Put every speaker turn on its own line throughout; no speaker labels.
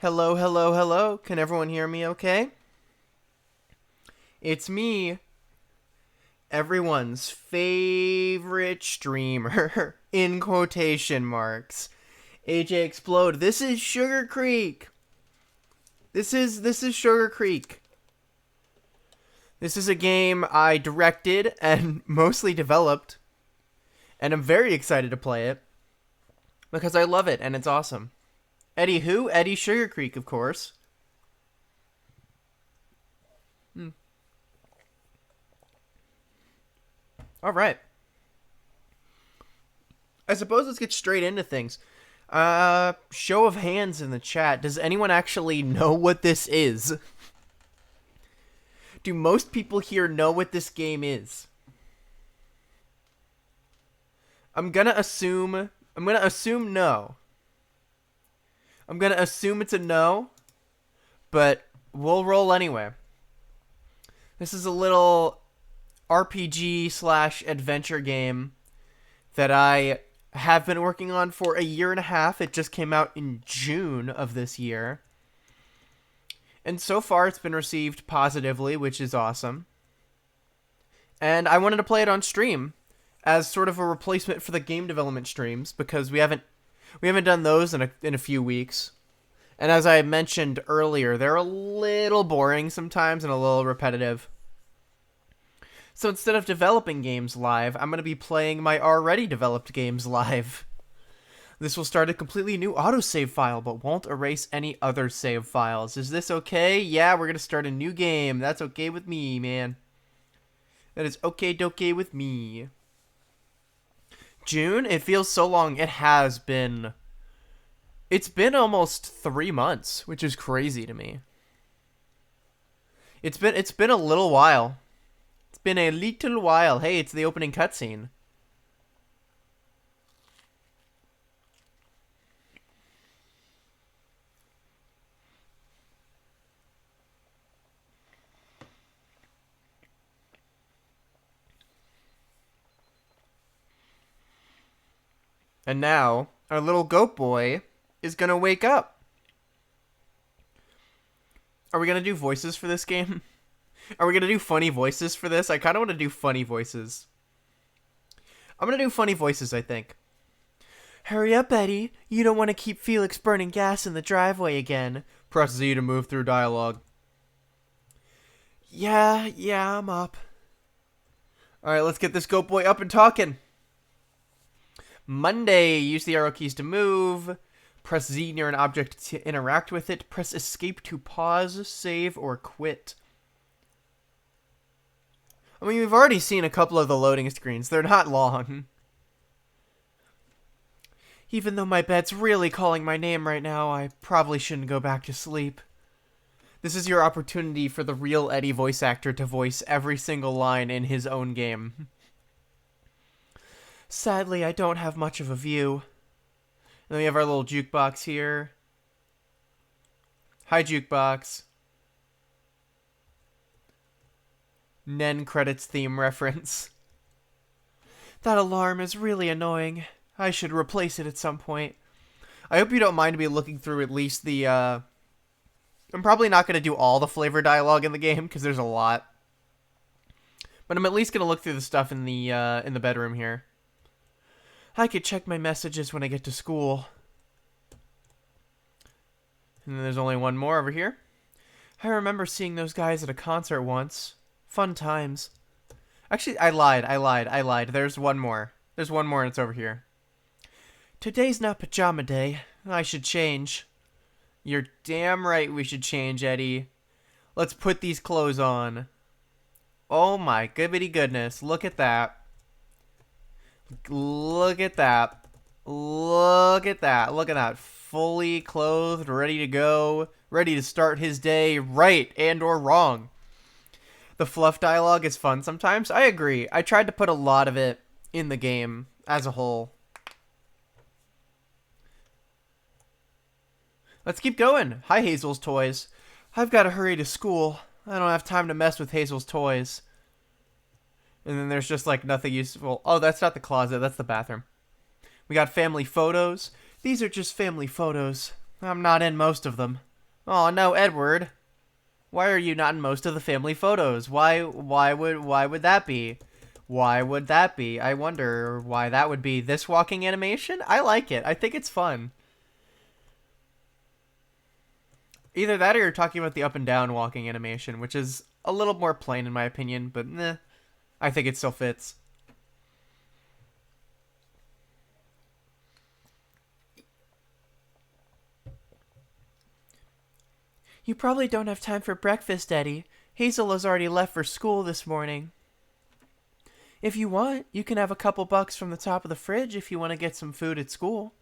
Hello, hello, hello. Can everyone hear me okay? It's me, everyone's favorite streamer, in quotation marks. AJ Explode. This is Sugarcreek. This is Sugarcreek. This is a game I directed and mostly developed, and I'm very excited to play it because I love it and it's awesome. Eddie who? Eddie Sugarcreek, of course. All right. I suppose let's get straight into things. Show of hands in the chat. Does anyone actually know what this is? Do most people here know what this game is? I'm gonna assume no. I'm gonna assume it's a no, but we'll roll anyway. This is a little RPG slash adventure game that I have been working on for a year and a half. It just came out in June of this year. And so far it's been received positively, which is awesome. And I wanted to play it on stream as sort of a replacement for the game development streams because we haven't done those in a few weeks. And as I mentioned earlier, they're a little boring sometimes and a little repetitive. So instead of developing games live, I'm going to be playing my already developed games live. This will start a completely new autosave file, but won't erase any other save files. Is this okay? Yeah, we're going to start a new game. That's okay with me, man. That is okay-dokay with me. June? It feels so long. It has been. It's been almost 3 months, which is crazy to me. It's been a little while. It's been a little while. Hey, it's the opening cutscene. And now, our little goat boy is gonna wake up. Are we gonna do voices for this game? Are we gonna do funny voices for this? I kinda wanna do funny voices. I'm gonna do funny voices, I think. Hurry up, Eddie. You don't want to keep Felix burning gas in the driveway again. Press Z to move through dialogue. Yeah, I'm up. Alright, let's get this goat boy up and talking. Monday, use the arrow keys to move. Press Z near an object to interact with it. Press escape to pause, save, or quit. I mean, we've already seen a couple of the loading screens. They're not long. Even though my bed's really calling my name right now, I probably shouldn't go back to sleep. This is your opportunity for the real Eddie voice actor to voice every single line in his own game. Sadly, I don't have much of a view. And then we have our little jukebox here. Hi, jukebox. Nen credits theme reference. That alarm is really annoying. I should replace it at some point. I hope you don't mind me looking through at least the, I'm probably not going to do all the flavor dialogue in the game, because there's a lot. But I'm at least going to look through the stuff in the bedroom here. I could check my messages when I get to school. And then there's only one more over here. I remember seeing those guys at a concert once. Fun times. Actually, I lied. There's one more. There's one more and it's over here. Today's not pajama day. I should change. You're damn right we should change, Eddie. Let's put these clothes on. Oh my goodity goodness. Look at that. Look at that. Look at that. Look at that. Fully clothed, ready to go. Ready to start his day right and or wrong. The fluff dialogue is fun sometimes. I agree. I tried to put a lot of it in the game as a whole. Let's keep going. Hi, Hazel's toys. I've got to hurry to school. I don't have time to mess with Hazel's toys. And then there's just like nothing useful. Oh, that's not the closet. That's the bathroom. We got family photos. These are just family photos. I'm not in most of them. Oh no, Edward. Why are you not in most of the family photos? Why would that be? Why would that be? I wonder why that would be. This walking animation? I like it. I think it's fun. Either that or you're talking about the up and down walking animation, which is a little more plain in my opinion, but I think it still fits. You probably don't have time for breakfast, Eddie. Hazel has already left for school this morning. If you want, you can have a couple bucks from the top of the fridge if you want to get some food at school.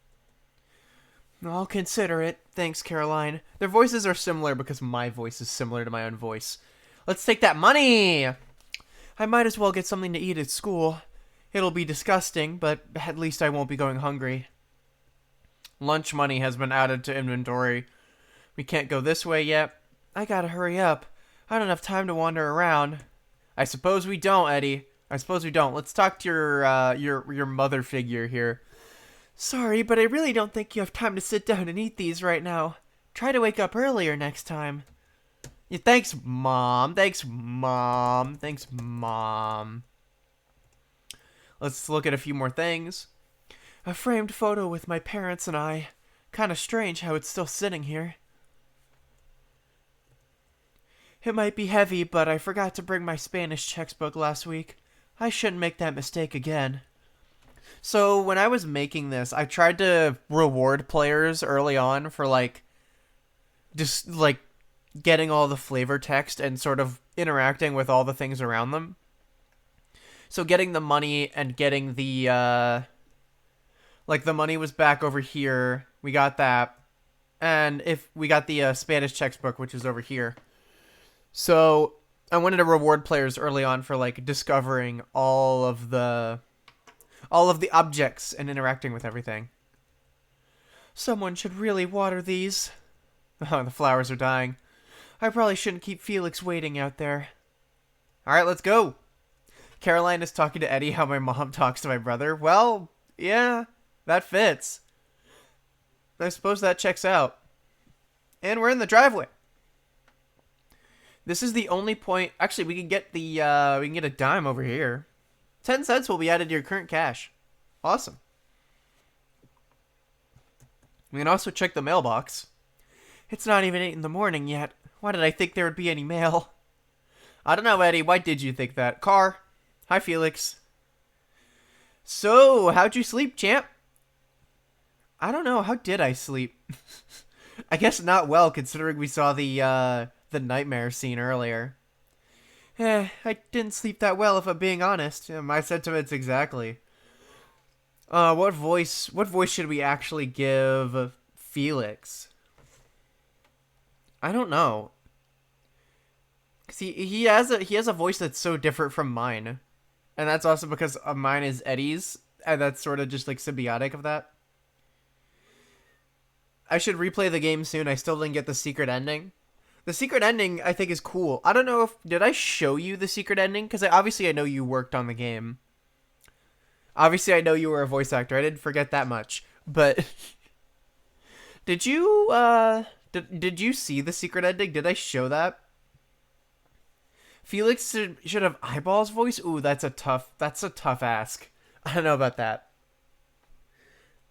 I'll consider it. Thanks, Caroline. Their voices are similar because my voice is similar to my own voice. Let's take that money! I might as well get something to eat at school. It'll be disgusting, but at least I won't be going hungry. Lunch money has been added to inventory. We can't go this way yet. I gotta hurry up. I don't have time to wander around. I suppose we don't, Eddie. I suppose we don't. Let's talk to your mother figure here. Sorry, but I really don't think you have time to sit down and eat these right now. Try to wake up earlier next time. Yeah, thanks, Mom. Thanks, Mom. Thanks, Mom. Let's look at a few more things. A framed photo with my parents and I. Kinda strange how it's still sitting here. It might be heavy, but I forgot to bring my Spanish textbook last week. I shouldn't make that mistake again. So when I was making this, I tried to reward players early on for just getting all the flavor text and sort of interacting with all the things around them. So getting the money and getting the the money was back over here. We got that. And if we got the Spanish textbook, which is over here. So I wanted to reward players early on for discovering all of the objects and interacting with everything. Someone should really water these. Oh, the flowers are dying. I probably shouldn't keep Felix waiting out there. Alright, let's go. Caroline is talking to Eddie how my mom talks to my brother. Well, yeah, that fits. I suppose that checks out. And we're in the driveway. This is the only point. Actually, we can get a dime over here. 10 cents will be added to your current cash. Awesome. We can also check the mailbox. It's not even 8 in the morning yet. Why did I think there would be any mail? I don't know, Eddie. Why did you think that? Car. Hi, Felix. So, how'd you sleep, champ? I don't know. How did I sleep? I guess not well, considering we saw the nightmare scene earlier. I didn't sleep that well, if I'm being honest. My sentiments exactly. What voice should we actually give Felix? I don't know. Cause he has a voice that's so different from mine, and that's also because mine is Eddie's, and that's sort of just symbiotic of that. I should replay the game soon. I still didn't get the secret ending. The secret ending, I think, is cool. I don't know did I show you the secret ending? Because obviously I know you worked on the game. Obviously I know you were a voice actor. I didn't forget that much. But did you, did you see the secret ending? Did I show that? Felix should have Eyeballs voice? Ooh, that's a tough ask. I don't know about that.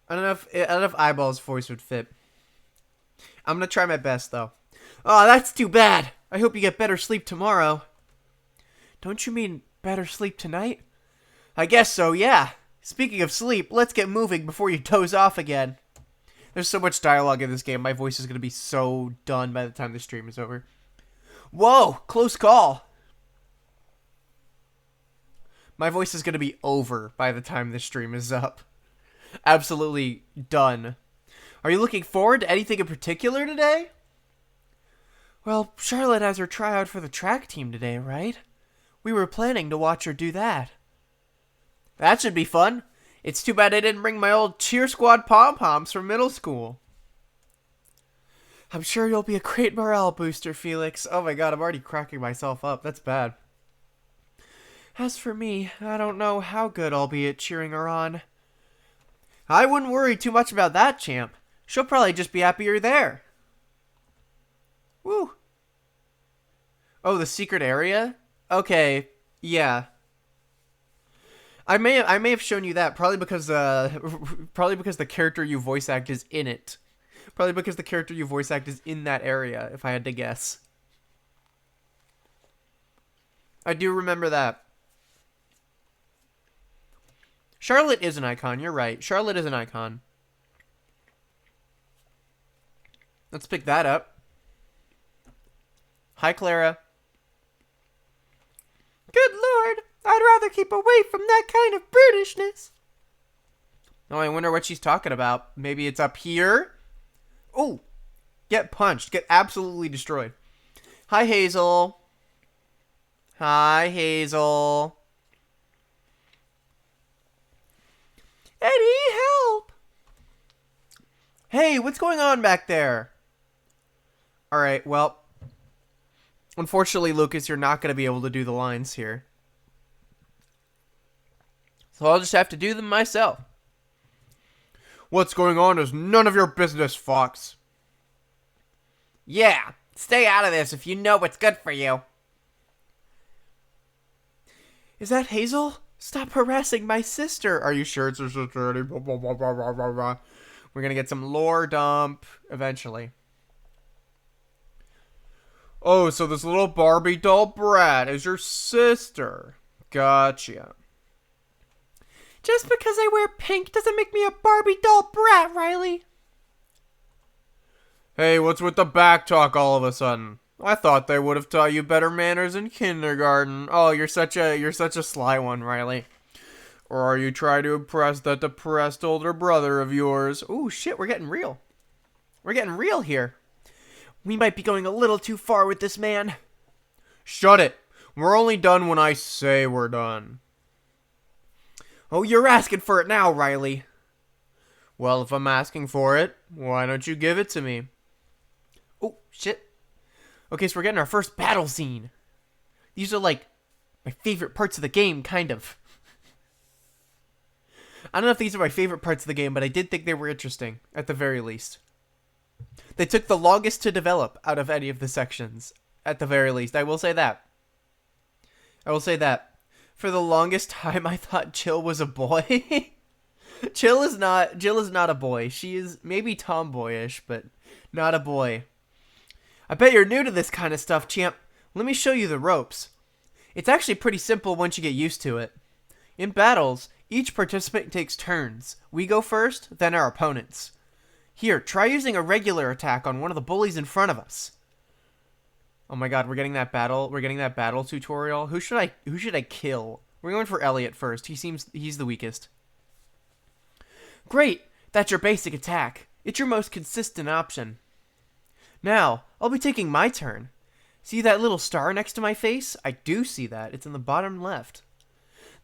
I don't know if Eyeballs voice would fit. I'm gonna try my best, though. Oh, that's too bad. I hope you get better sleep tomorrow. Don't you mean better sleep tonight? I guess so, yeah. Speaking of sleep, let's get moving before you doze off again. There's so much dialogue in this game, my voice is going to be so done by the time the stream is over. Whoa, close call. My voice is going to be over by the time the stream is up. Absolutely done. Are you looking forward to anything in particular today? Well, Charlotte has her tryout for the track team today, right? We were planning to watch her do that. That should be fun. It's too bad I didn't bring my old cheer squad pom-poms from middle school. I'm sure you'll be a great morale booster, Felix. Oh my god, I'm already cracking myself up. That's bad. As for me, I don't know how good I'll be at cheering her on. I wouldn't worry too much about that, champ. She'll probably just be happy you're there. Oh, the secret area? Okay, yeah. I may have shown you that probably because probably because the character you voice act is in it. Probably because the character you voice act is in that area, if I had to guess. I do remember that. Charlotte is an icon, you're right. Charlotte is an icon. Let's pick that up. Hi, Clara. Good lord, I'd rather keep away from that kind of brutishness. Oh, I wonder what she's talking about. Maybe it's up here? Oh, get punched. Get absolutely destroyed. Hi, Hazel. Hi, Hazel. Eddie, help! Hey, what's going on back there? Alright, well, unfortunately, Lucas, you're not going to be able to do the lines here. So I'll just have to do them myself. What's going on is none of your business, Fox. Yeah, stay out of this if you know what's good for you. Is that Hazel? Stop harassing my sister. Are you sure it's her sister, Eddie? Blah, blah, blah, blah, blah, blah. We're going to get some lore dump eventually. Oh, so this little Barbie doll brat is your sister. Gotcha. Just because I wear pink doesn't make me a Barbie doll brat, Riley. Hey, what's with the back talk all of a sudden? I thought they would have taught you better manners in kindergarten. Oh, you're such a sly one, Riley. Or are you trying to impress that depressed older brother of yours? Ooh, shit, we're getting real. We're getting real here. We might be going a little too far with this man. Shut it. We're only done when I say we're done. Oh, you're asking for it now, Riley. Well, if I'm asking for it, why don't you give it to me? Oh, shit. Okay, so we're getting our first battle scene. These are like my favorite parts of the game, kind of. I don't know if these are my favorite parts of the game, but I did think they were interesting, at the very least. They took the longest to develop out of any of the sections, at the very least. I will say that. I will say that. For the longest time, I thought Jill was a boy. Jill is not a boy. She is maybe tomboyish, but not a boy. I bet you're new to this kind of stuff, champ. Let me show you the ropes. It's actually pretty simple once you get used to it. In battles, each participant takes turns. We go first, then our opponents. Here, try using a regular attack on one of the bullies in front of us. Oh my god, we're getting that battle tutorial. Who should I kill? We're going for Elliot first. He's the weakest. Great, that's your basic attack. It's your most consistent option. Now, I'll be taking my turn. See that little star next to my face? I do see that. It's in the bottom left.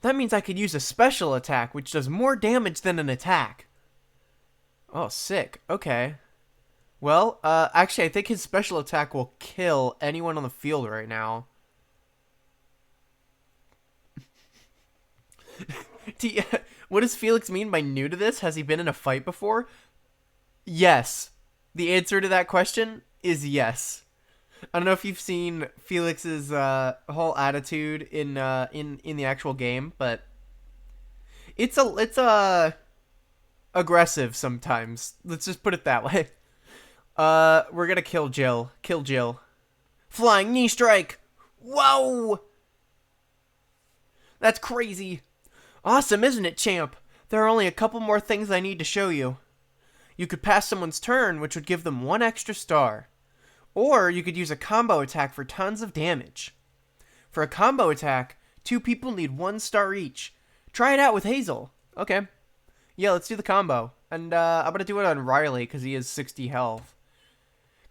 That means I could use a special attack, which does more damage than an attack. Oh, sick. Okay. Well, actually, I think his special attack will kill anyone on the field right now. What does Felix mean by new to this? Has he been in a fight before? Yes. The answer to that question is yes. I don't know if you've seen Felix's whole attitude in the actual game, but it's aggressive sometimes. Let's just put it that way. We're gonna kill Jill. Kill Jill. Flying knee strike. Whoa! That's crazy. Awesome, isn't it, champ? There are only a couple more things I need to show you. You could pass someone's turn, which would give them 1 extra star. Or you could use a combo attack for tons of damage. For a combo attack, 2 people need 1 star each. Try it out with Hazel. Okay. Yeah, let's do the combo. And I'm going to do it on Riley because he has 60 health.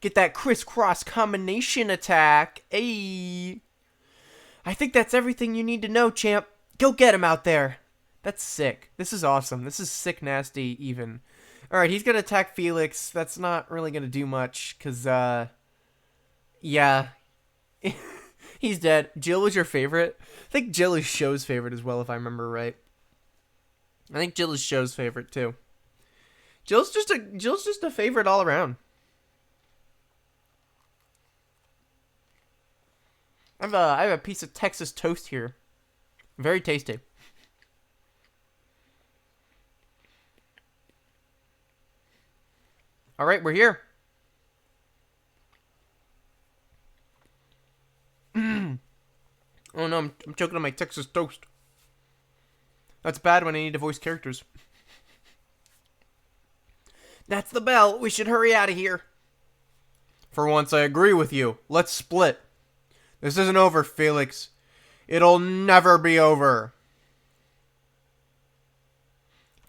Get that crisscross combination attack. Ayy. I think that's everything you need to know, champ. Go get him out there. That's sick. This is awesome. This is sick nasty even. Alright, he's going to attack Felix. That's not really going to do much because, yeah. He's dead. Jill was your favorite? I think Jill is Show's favorite as well, if I remember right. I think Jill is Show's favorite too. Jill's just a favorite all around. I have a piece of Texas toast here. Very tasty. All right, we're here. Oh no, I'm choking on my Texas toast. That's bad when I need to voice characters. That's the bell. We should hurry out of here. For once, I agree with you. Let's split. This isn't over, Felix. It'll never be over.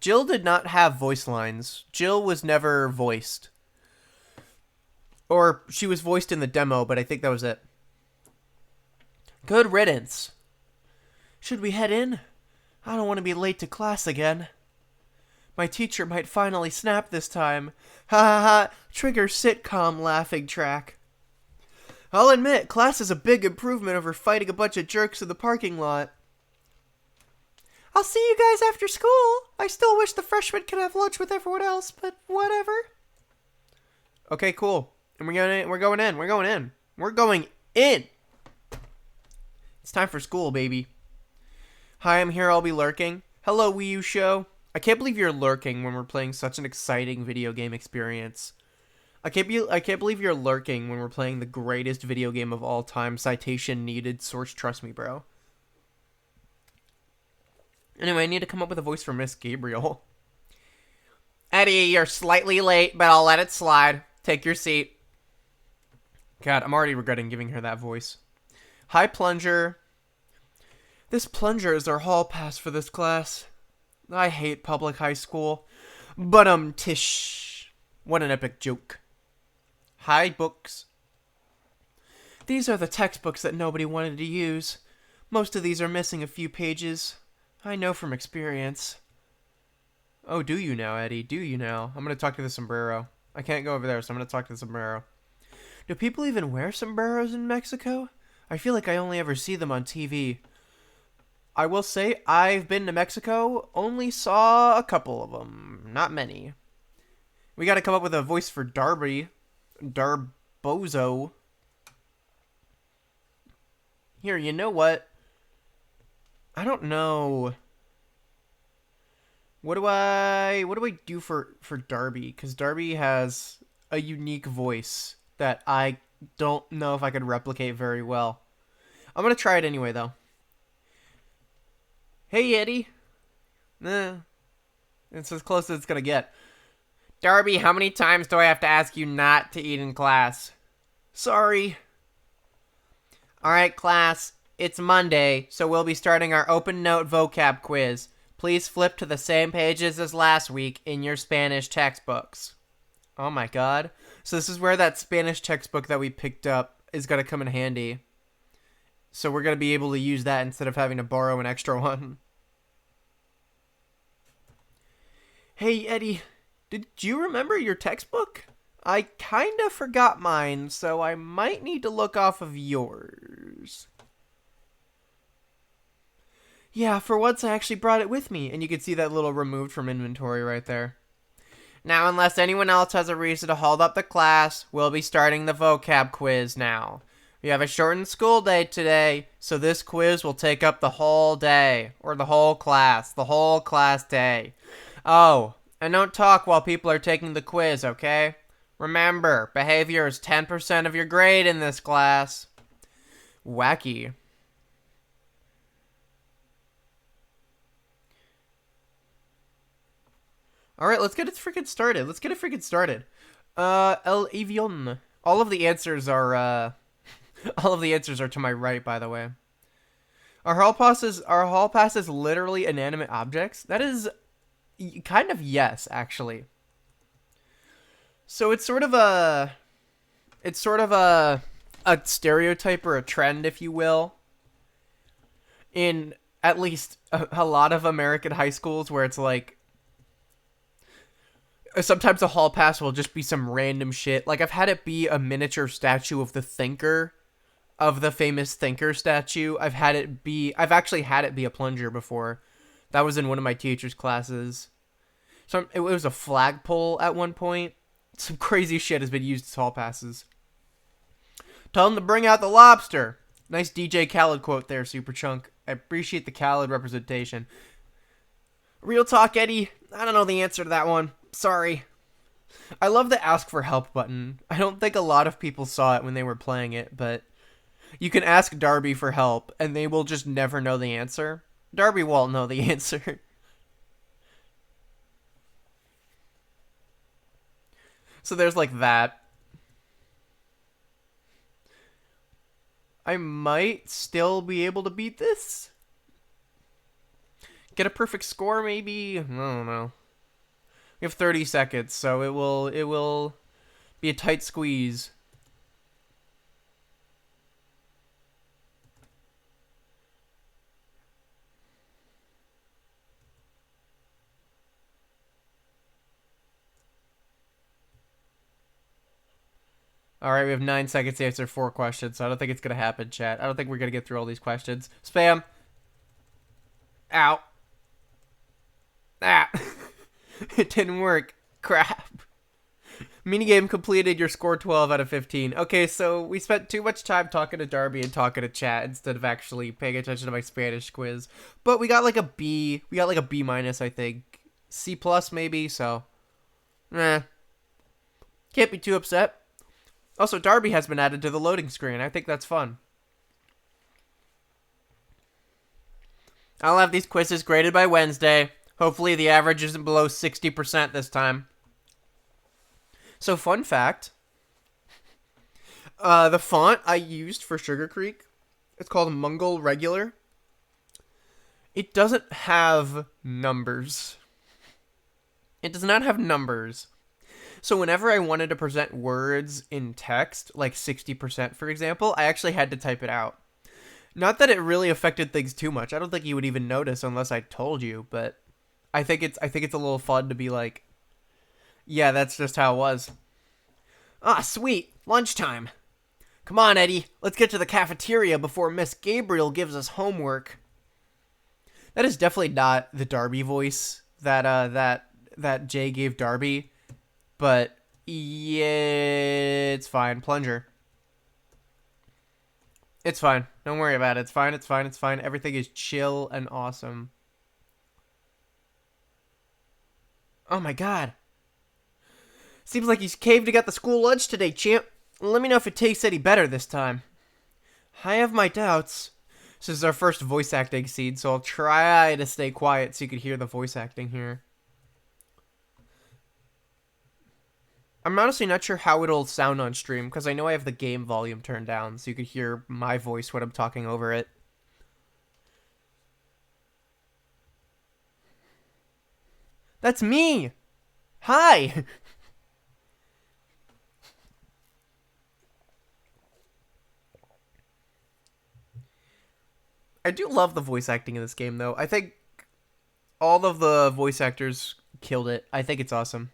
Jill did not have voice lines. Jill was never voiced. Or she was voiced in the demo, but I think that was it. Good riddance. Should we head in? I don't want to be late to class again. My teacher might finally snap this time. Ha ha ha, trigger sitcom laughing track. I'll admit, class is a big improvement over fighting a bunch of jerks in the parking lot. I'll see you guys after school. I still wish the freshmen could have lunch with everyone else, but whatever. Okay, cool. And we're going in. It's time for school, baby. Hi, I'm here. I'll be lurking. Hello, Wii U show. I can't believe you're lurking when we're playing such an exciting video game experience. I can't believe you're lurking when we're playing the greatest video game of all time. Citation needed. Source, trust me, bro. Anyway, I need to come up with a voice for Miss Gabriel. Eddie, you're slightly late, but I'll let it slide. Take your seat. God, I'm already regretting giving her that voice. Hi, Plunger. This Plunger is our hall pass for this class. I hate public high school. But tish. What an epic joke. Hi, books. These are the textbooks that nobody wanted to use. Most of these are missing a few pages. I know from experience. Oh, do you now, Eddie? Do you now? I'm going to talk to the sombrero. I can't go over there, so I'm going to talk to the sombrero. Do people even wear sombreros in Mexico? I feel like I only ever see them on TV. I will say, I've been to Mexico, only saw a couple of them. Not many. We got to come up with a voice for Darby. Darbozo. Here, you know what? I don't know. What do I do for Darby? Because Darby has a unique voice that I don't know if I could replicate very well. I'm going to try it anyway, though. Hey, Eddie. It's as close as it's going to get. Darby, how many times do I have to ask you not to eat in class? Sorry. Alright, class. It's Monday, so we'll be starting our open note vocab quiz. Please flip to the same pages as last week in your Spanish textbooks. Oh my god. So this is where that Spanish textbook that we picked up is going to come in handy. So we're going to be able to use that instead of having to borrow an extra one. Hey, Eddie, did you remember your textbook? I kind of forgot mine, so I might need to look off of yours. Yeah, for once I actually brought it with me, and you can see that little removed from inventory right there. Now, unless anyone else has a reason to hold up the class, we'll be starting the vocab quiz now. We have a shortened school day today, so this quiz will take up the whole day, or the whole class day. Oh, and don't talk while people are taking the quiz, okay? Remember, behavior is 10% of your grade in this class. Wacky. Alright, let's get it freaking started. El Evion. All of the answers are to my right, by the way. Are hall passes literally inanimate objects? That is kind of yes, actually. So it's sort of a stereotype or a trend, if you will, in at least a lot of American high schools, where it's like sometimes a hall pass will just be some random shit. Like, I've had it be a miniature statue of the thinker, of the famous thinker statue. I've actually had it be a plunger before. That was in one of my teacher's classes. So it was a flagpole at one point. Some crazy shit has been used as hall passes. Tell them to bring out the lobster. Nice DJ Khaled quote there, Super Chunk. I appreciate the Khaled representation. Real talk, Eddie. I don't know the answer to that one. Sorry. I love the ask for help button. I don't think a lot of people saw it when they were playing it, but you can ask Darby for help, and they will just never know the answer. Darby won't know the answer. So there's like that. I might still be able to beat this. Get a perfect score, maybe? I don't know. We have 30 seconds, so it will be a tight squeeze. All right, we have 9 seconds to answer 4 questions, so I don't think it's going to happen, chat. I don't think we're going to get through all these questions. Spam. Ow. Ah. It didn't work. Crap. Minigame completed. Your score 12 out of 15. Okay, so we spent too much time talking to Darby and talking to chat instead of actually paying attention to my Spanish quiz. But we got like a B. We got like a B minus, I think. C plus maybe, so. Can't be too upset. Also, Darby has been added to the loading screen. I think that's fun. I'll have these quizzes graded by Wednesday. Hopefully the average isn't below 60% this time. So, fun fact. The font I used for Sugarcreek, it's called Mongol Regular. It doesn't have numbers. It does not have numbers. So whenever I wanted to present words in text, like 60% for example, I actually had to type it out. Not that it really affected things too much. I don't think you would even notice unless I told you, but I think it's a little fun to be like, yeah, that's just how it was. Ah, sweet. Lunchtime. Come on, Eddie. Let's get to the cafeteria before Miss Gabriel gives us homework. That is definitely not the Darby voice that Jay gave Darby. But, yeah, it's fine. Plunger. It's fine. Don't worry about it. It's fine, it's fine, it's fine. Everything is chill and awesome. Oh my god. Seems like he's caved to get the school lunch today, champ. Let me know if it tastes any better this time. I have my doubts. This is our first voice acting scene, so I'll try to stay quiet so you can hear the voice acting here. I'm honestly not sure how it'll sound on stream, because I know I have the game volume turned down, so you could hear my voice when I'm talking over it. That's me! Hi! I do love the voice acting in this game, though. I think all of the voice actors killed it. I think it's awesome.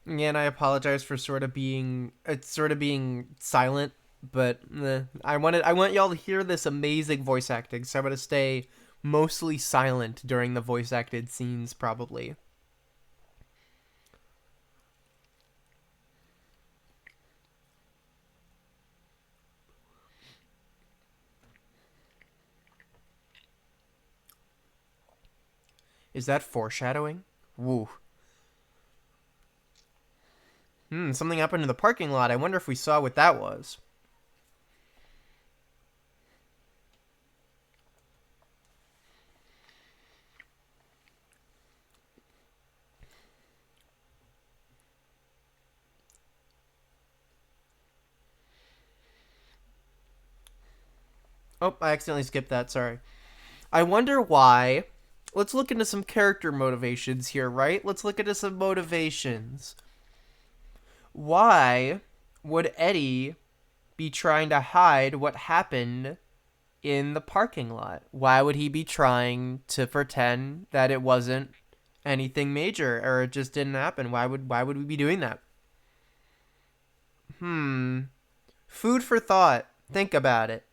Yeah, and I apologize for sort of being silent, but I want y'all to hear this amazing voice acting, so I'm gonna stay mostly silent during the voice acted scenes, probably. Is that foreshadowing? Woo. Something happened in the parking lot. I wonder if we saw what that was. Oh, I accidentally skipped that. Sorry. I wonder why. Let's look into some character motivations here, right? Let's look into some motivations. Why would Eddie be trying to hide what happened in the parking lot? Why would he be trying to pretend that it wasn't anything major or it just didn't happen? Why would we be doing that? Food for thought. Think about it.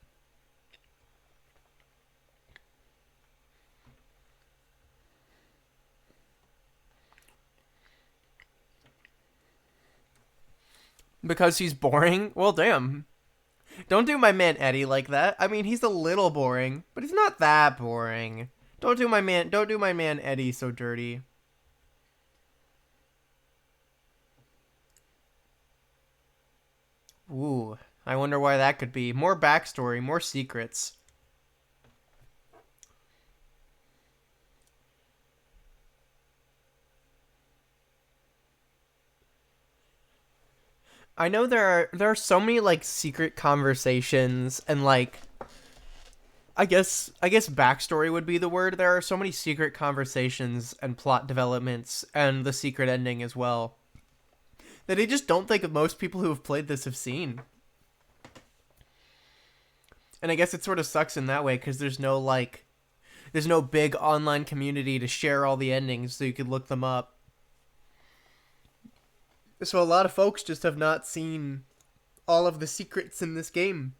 Because he's boring? Well, damn. Don't do my man Eddie like that. I mean, he's a little boring, but he's not that boring. Don't do my man Eddie so dirty. Ooh, I wonder why that could be. More backstory, more secrets. I know there are so many like secret conversations and like I guess backstory would be the word. There are so many secret conversations and plot developments and the secret ending as well that I just don't think most people who have played this have seen. And I guess it sort of sucks in that way because there's no big online community to share all the endings so you could look them up. So a lot of folks just have not seen all of the secrets in this game.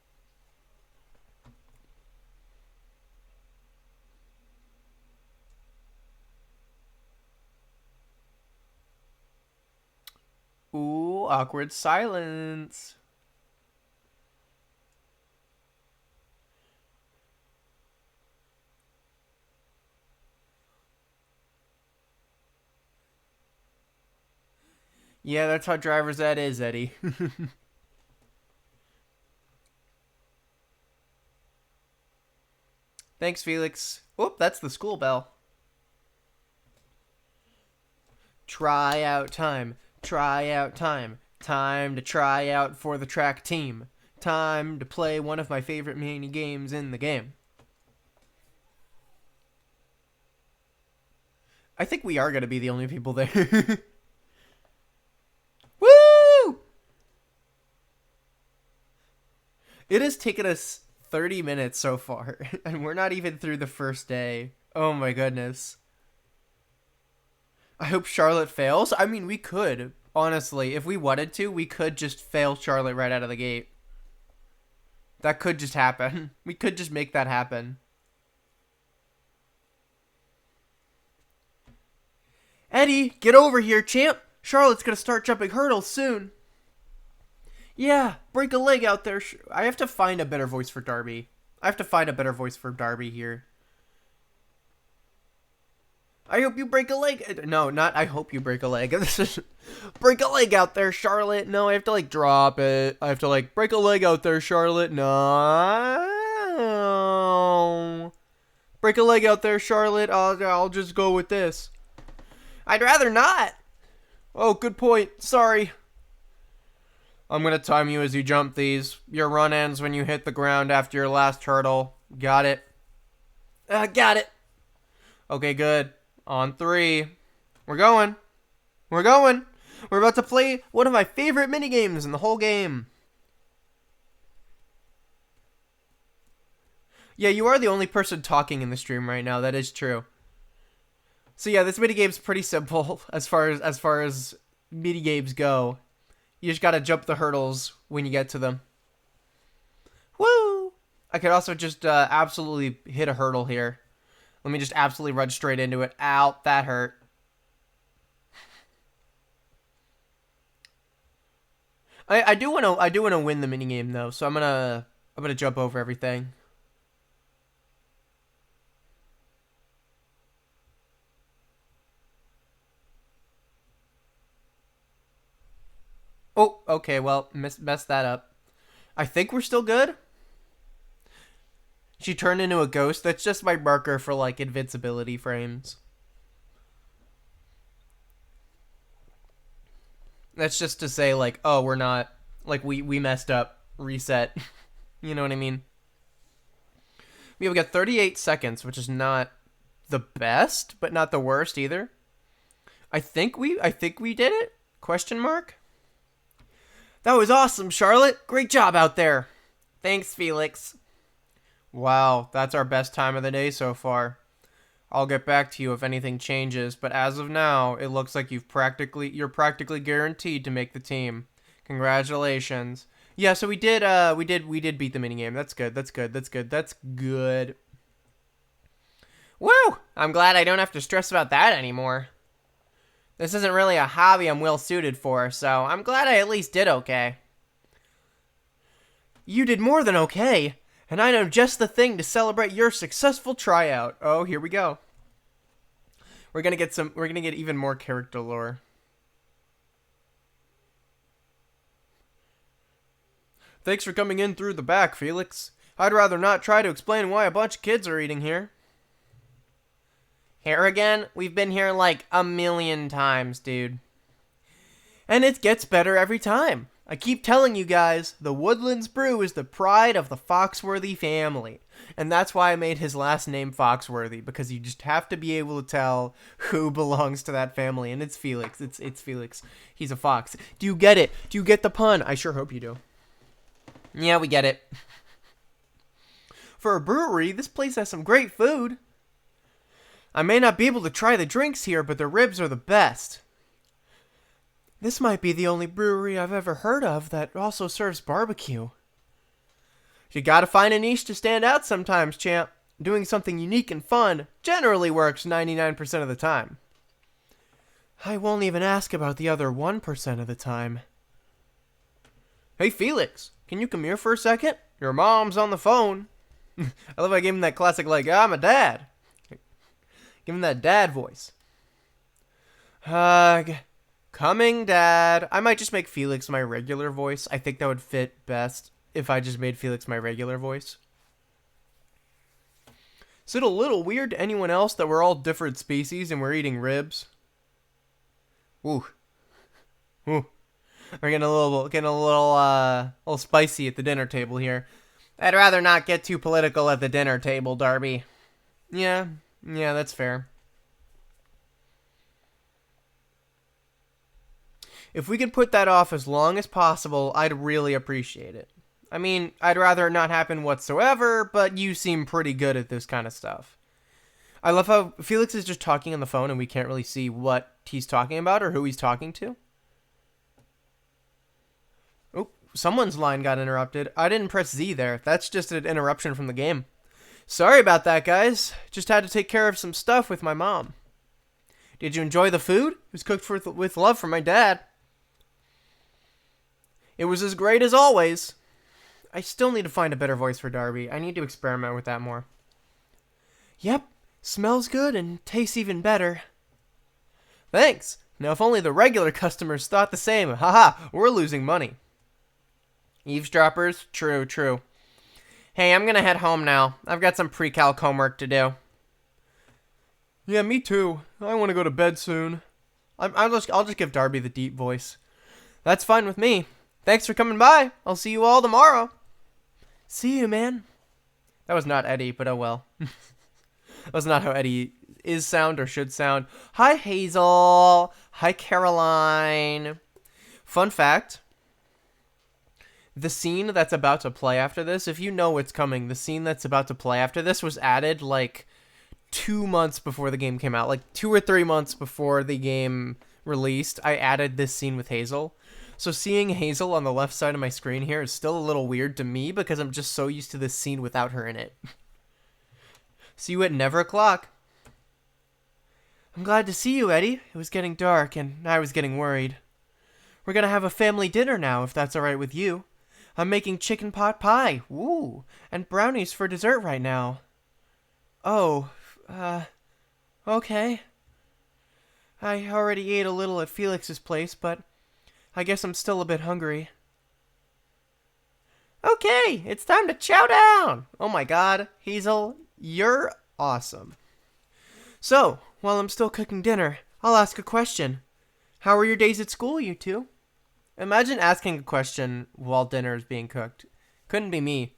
Ooh, awkward silence. Yeah, that's how driver's ed is, Eddie. Thanks, Felix. Whoop, that's the school bell. Try out time. Try out time. Time to try out for the track team. Time to play one of my favorite mini games in the game. I think we are going to be the only people there. Woo! It has taken us 30 minutes so far, and we're not even through the first day. Oh my goodness. I hope Charlotte fails. I mean, we could. Honestly, if we wanted to, we could just fail Charlotte right out of the gate. That could just happen. We could just make that happen. Eddie, get over here, champ. Charlotte's gonna start jumping hurdles soon. Yeah, break a leg out there. I have to find a better voice for Darby. I have to find a better voice for Darby here. I hope you break a leg. No, not I hope you break a leg. This is break a leg out there, Charlotte. No, I have to like drop it. I have to like break a leg out there, Charlotte. No. Break a leg out there, Charlotte. I'll just go with this. I'd rather not. Oh, good point. Sorry. I'm going to time you as you jump these. Your run ends when you hit the ground after your last hurdle. Got it? Got it. Okay, good. On 3. We're going. We're going. We're about to play one of my favorite minigames in the whole game. Yeah, you are the only person talking in the stream right now. That is true. So yeah, this minigame's pretty simple as far as minigames go. You just gotta jump the hurdles when you get to them. Woo! I could also just absolutely hit a hurdle here. Let me just absolutely run straight into it. Ow, that hurt. I do wanna win the minigame though, so I'm gonna jump over everything. Oh, okay, well, messed that up. I think we're still good. She turned into a ghost. That's just my marker for, like, invincibility frames. That's just to say, like, oh, we're not... Like, we messed up. Reset. You know what I mean? We've got 38 seconds, which is not the best, but not the worst either. I think we did it? Question mark? That was awesome, Charlotte. Great job out there. Thanks, Felix. Wow, that's our best time of the day so far. I'll get back to you if anything changes, but as of now, it looks like you're practically guaranteed to make the team. Congratulations. Yeah, so we did beat the minigame. That's good. That's good. Woo! I'm glad I don't have to stress about that anymore. This isn't really a hobby I'm well suited for, so I'm glad I at least did okay. You did more than okay, and I know just the thing to celebrate your successful tryout. Oh, here we go. We're gonna get even more character lore. Thanks for coming in through the back, Felix. I'd rather not try to explain why a bunch of kids are eating here. Here again? We've been here like a million times, dude. And it gets better every time. I keep telling you guys, the Woodlands Brew is the pride of the Foxworthy family. And that's why I made his last name Foxworthy, because you just have to be able to tell who belongs to that family. And it's Felix. It's Felix. He's a fox. Do you get it? Do you get the pun? I sure hope you do. Yeah, we get it. For a brewery, this place has some great food. I may not be able to try the drinks here, but the ribs are the best. This might be the only brewery I've ever heard of that also serves barbecue. You gotta find a niche to stand out sometimes, champ. Doing something unique and fun generally works 99% of the time. I won't even ask about the other 1% of the time. Hey, Felix, can you come here for a second? Your mom's on the phone. I love how I gave him that classic, like, I'm a dad. Give him that dad voice. Coming, Dad. I might just make Felix my regular voice. I think that would fit best if I just made Felix my regular voice. Is it a little weird to anyone else that we're all different species and we're eating ribs? Ooh. Ooh. We're getting a little spicy at the dinner table here. I'd rather not get too political at the dinner table, Darby. Yeah, that's fair. If we could put that off as long as possible, I'd really appreciate it. I mean, I'd rather it not happen whatsoever, but you seem pretty good at this kind of stuff. I love how Felix is just talking on the phone and we can't really see what he's talking about or who he's talking to. Oh, someone's line got interrupted. I didn't press Z there. That's just an interruption from the game. Sorry about that, guys. Just had to take care of some stuff with my mom. Did you enjoy the food? It was cooked with love from my dad. It was as great as always. I still need to find a better voice for Darby. I need to experiment with that more. Yep, smells good and tastes even better. Thanks. Now if only the regular customers thought the same. Haha, we're losing money. Eavesdroppers? True. Hey, I'm gonna head home now. I've got some pre-calc homework to do. Yeah, me too. I want to go to bed soon. I'll just give Darby the deep voice. That's fine with me. Thanks for coming by. I'll see you all tomorrow. See you, man. That was not Eddie, but oh well. That was not how Eddie is sound or should sound. Hi, Hazel. Hi, Caroline. Fun fact. The scene that's about to play after this, if you know what's coming, the scene that's about to play after this was added like 2 months before the game came out. Like 2 or 3 months before the game released, I added this scene with Hazel. So seeing Hazel on the left side of my screen here is still a little weird to me because I'm just so used to this scene without her in it. See you at never o'clock. I'm glad to see you, Eddie. It was getting dark and I was getting worried. We're gonna have a family dinner now, if that's alright with you. I'm making chicken pot pie. Woo! And brownies for dessert right now. Oh, okay. I already ate a little at Felix's place, but I guess I'm still a bit hungry. Okay, it's time to chow down! Oh my god, Hazel, you're awesome. So, while I'm still cooking dinner, I'll ask a question. How were your days at school, you two? Imagine asking a question while dinner is being cooked. Couldn't be me.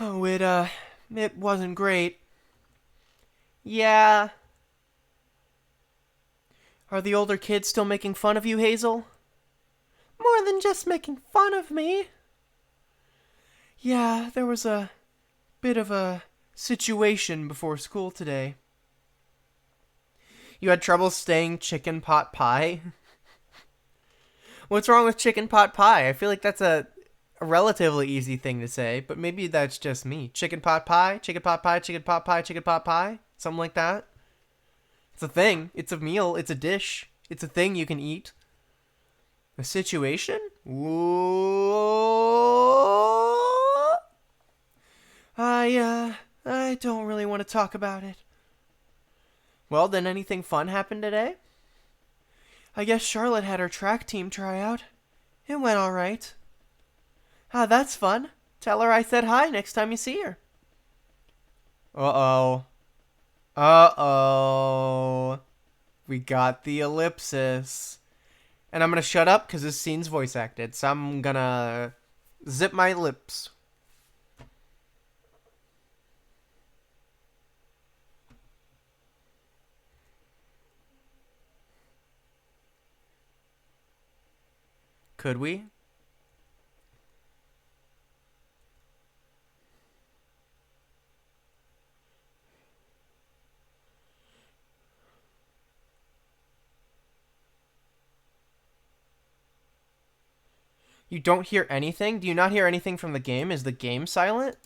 Oh, it wasn't great. Yeah. Are the older kids still making fun of you, Hazel? More than just making fun of me. Yeah, there was a bit of a situation before school today. You had trouble staying chicken pot pie? What's wrong with chicken pot pie? I feel like that's a relatively easy thing to say, but maybe that's just me. Chicken pot pie, chicken pot pie, chicken pot pie, chicken pot pie, something like that. It's a thing. It's a meal. It's a dish. It's a thing you can eat. A situation? Whoa. I don't really want to talk about it. Well, then anything fun happened today? I guess Charlotte had her track team tryout. It went alright. Ah, that's fun. Tell her I said hi next time you see her. Uh-oh. Uh-oh. We got the ellipsis. And I'm gonna shut up because this scene's voice acted. So I'm gonna zip my lips. Could we? You don't hear anything? Do you not hear anything from the game? Is the game silent?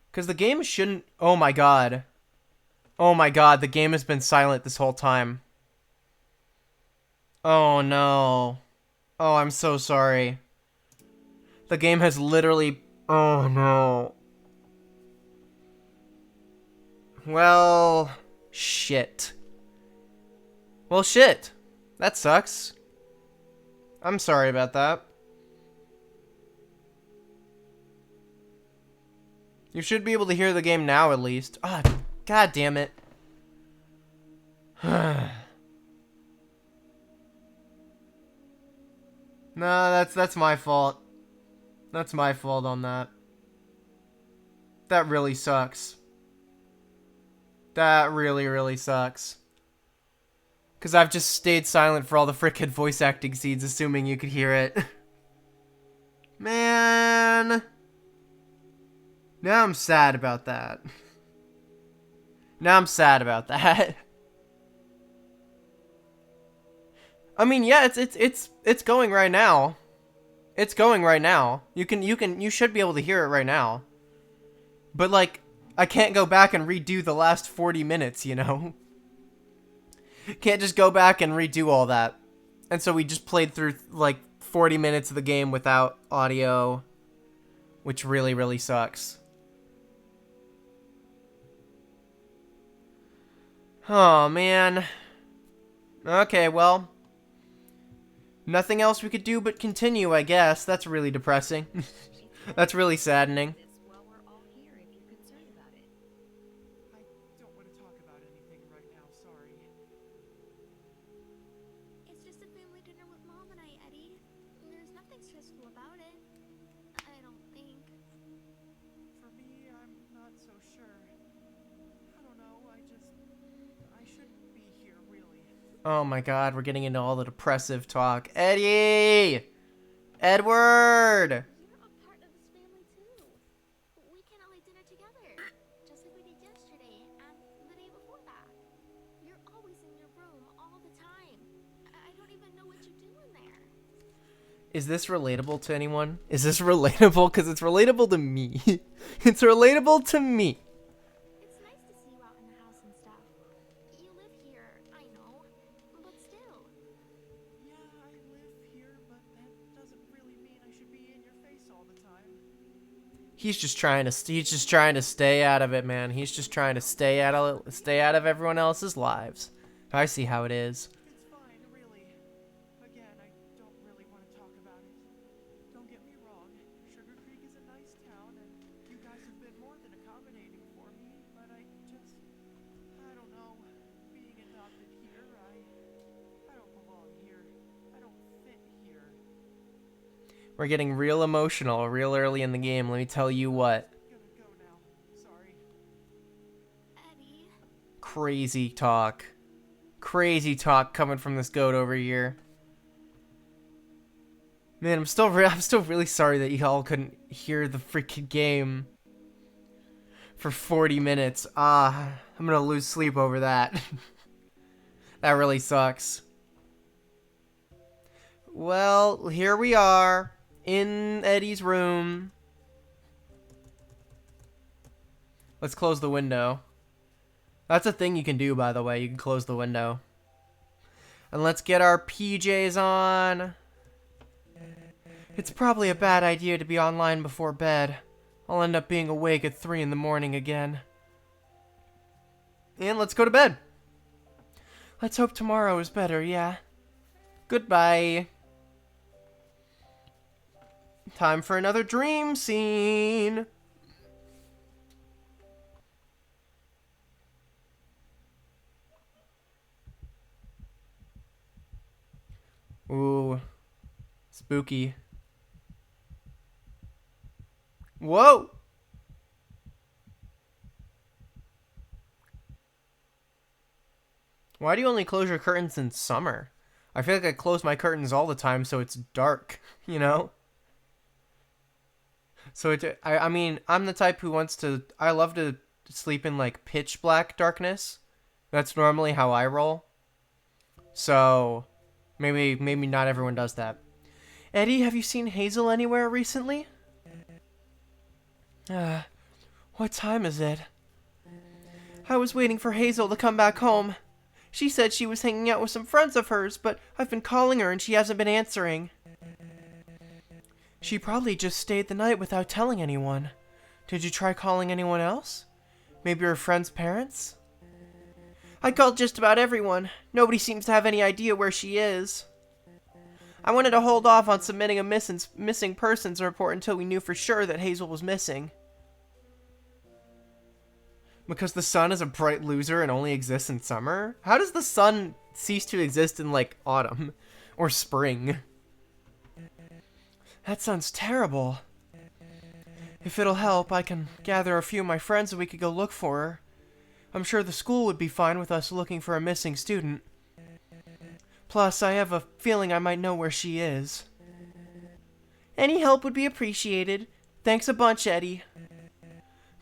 Because the game shouldn't... Oh my god. Oh my god, the game has been silent this whole time. Oh no. Oh, I'm so sorry. The game has literally... Oh no. Well... Shit. Well, shit. That sucks. I'm sorry about that. You should be able to hear the game now, at least. Ah, god damn it. No, that's my fault. That's my fault on that. That really sucks. That really, really sucks. Because I've just stayed silent for all the frickin' voice acting scenes, assuming you could hear it. Man. Now I'm sad about that. Now I'm sad about that. I mean, yeah, it's going right now. It's going right now. You should be able to hear it right now. But like, I can't go back and redo the last 40 minutes, you know? Can't just go back and redo all that. And so we just played through like 40 minutes of the game without audio, which really, really sucks. Oh, man. Okay, well, nothing else we could do but continue, I guess. That's really depressing. That's really saddening. Oh my god, we're getting into all the depressive talk. Eddie! Edward!
You're a part of this family too. We can all eat dinner together, just like we did yesterday and the day before that. You're always in your room all the time. I don't even know what you do in there.
Is this relatable to anyone? Is this relatable? Because it's relatable to me. It's relatable to me.
It's nice to see you out in the house and stuff. You live here, I know, but still.
Yeah, I live here, but that doesn't really mean I should be in your face all the time. He's just trying to stay out of it, man. He's just trying to stay out of everyone else's lives. I see how it is. It's fine, really. Again, I don't really want to talk about it. Don't get me wrong. Sugarcreek is a nice town, and you guys have been more than accommodating for me, but I don't know. Being adopted here, I don't belong here. I don't fit here. We're getting real emotional real early in the game, let me tell you what. Gonna go now. Sorry.
Eddie.
Crazy talk. Crazy talk coming from this goat over here. Man, I'm still really sorry that y'all couldn't hear the freaking game for 40 minutes. I'm gonna lose sleep over that. That really sucks. Well, here we are in Eddie's room. Let's close the window. That's a thing you can do, by the way. You can close the window. And let's get our PJs on. It's probably a bad idea to be online before bed. I'll end up being awake at 3 in the morning again. And let's go to bed. Let's hope tomorrow is better, yeah. Goodbye. Time for another dream scene. Ooh. Spooky. Whoa! Why do you only close your curtains in summer? I feel like I close my curtains all the time so it's dark, you know? So I mean, I'm the type who wants to, I love to sleep in like pitch black darkness. That's normally how I roll. So maybe not everyone does that. Eddie, have you seen Hazel anywhere recently? What time is it? I was waiting for Hazel to come back home. She said she was hanging out with some friends of hers, but I've been calling her and she hasn't been answering. She probably just stayed the night without telling anyone. Did you try calling anyone else? Maybe her friend's parents? I called just about everyone. Nobody seems to have any idea where she is. I wanted to hold off on submitting a missing persons report until we knew for sure that Hazel was missing. Because the sun is a bright loser and only exists in summer? How does the sun cease to exist in, like, autumn? Or spring? That sounds terrible. If it'll help, I can gather a few of my friends and we could go look for her. I'm sure the school would be fine with us looking for a missing student. Plus, I have a feeling I might know where she is. Any help would be appreciated. Thanks a bunch, Eddie.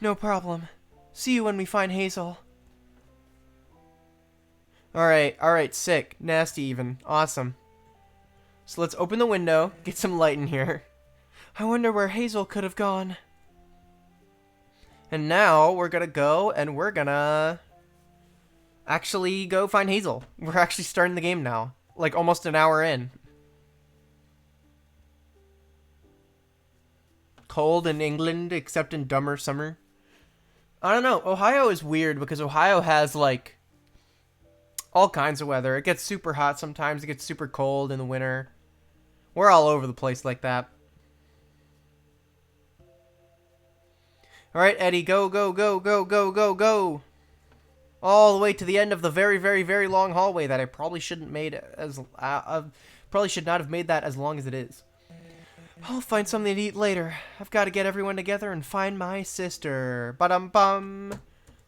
No problem. See you when we find Hazel. Alright, sick. Nasty even. Awesome. So let's open the window, get some light in here. I wonder where Hazel could have gone. And now we're gonna go and we're gonna actually go find Hazel. We're actually starting the game now. Like almost an hour in. Cold in England, except in dumber summer. I don't know. Ohio is weird because Ohio has like all kinds of weather. It gets super hot sometimes. It gets super cold in the winter. We're all over the place like that. Alright, Eddie, go, go, go, go, go, go, go. All the way to the end of the very, very, very long hallway that I probably shouldn't made as probably should not have made that as long as it is. I'll find something to eat later. I've got to get everyone together and find my sister. Ba-dum-bum.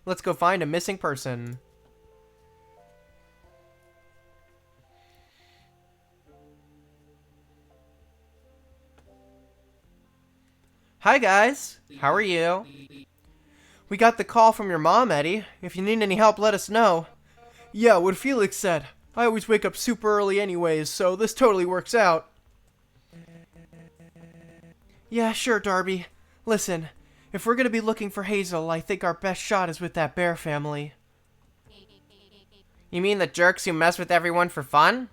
Let's go find a missing person. Hi, guys. How are you? We got the call from your mom, Eddie. If you need any help, let us know. Yeah, what Felix said. I always wake up super early anyways, so this totally works out. Yeah, sure, Darby. Listen, if we're gonna be looking for Hazel, I think our best shot is with that bear family. You mean the jerks who mess with everyone for fun?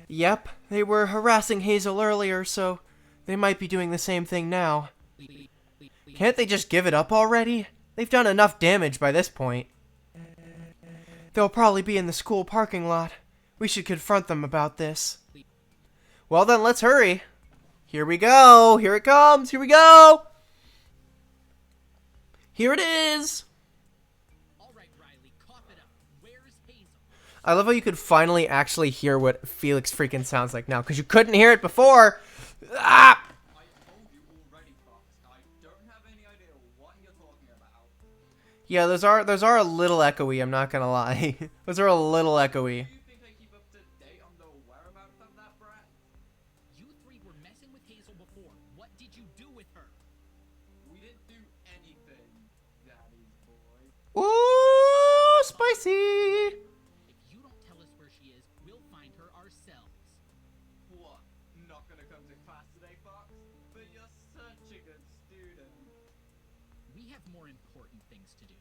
Yep, they were harassing Hazel earlier, so they might be doing the same thing now. Can't they just give it up already? They've done enough damage by this point. They'll probably be in the school parking lot. We should confront them about this. Well then, let's hurry. Here we go. Here it comes. Here we go. Here it is.
All right, Riley, cough it up. Where's Hazel?
I love how you could finally actually hear what Felix freaking sounds like now, because you couldn't hear it before. Ah!
I told you already, Fox. I don't have any idea what you're talking about.
Yeah, those are a little echoey, I'm not gonna lie. Those are a little echoey.
Do you think I keep up to date on the whereabouts of that brat?
Spicy!
If you don't tell us where she is, we'll find her ourselves.
What? Not gonna come to class today, Fox? But you're such a good student.
We have more important things to do.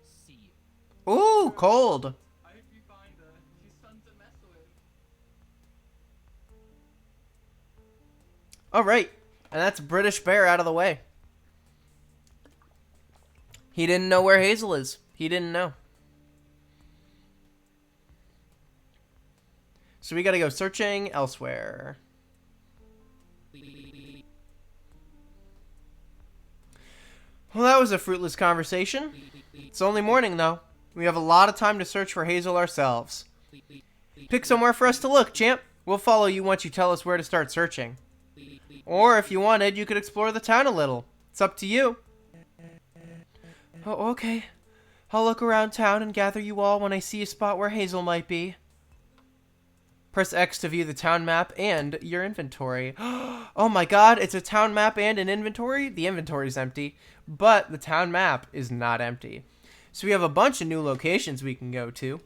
See you.
Ooh, cold.
I hope you find her. She's fun to mess with.
Alright, and that's British Bear out of the way. He didn't know where Hazel is. He didn't know. So we gotta go searching elsewhere. Well, that was a fruitless conversation. It's only morning, though. We have a lot of time to search for Hazel ourselves. Pick somewhere for us to look, champ. We'll follow you once you tell us where to start searching. Or, if you wanted, you could explore the town a little. It's up to you. Oh, okay. I'll look around town and gather you all when I see a spot where Hazel might be. Press X to view the town map and your inventory. Oh my god, it's a town map and an inventory? The inventory is empty, but the town map is not empty. So we have a bunch of new locations we can go to.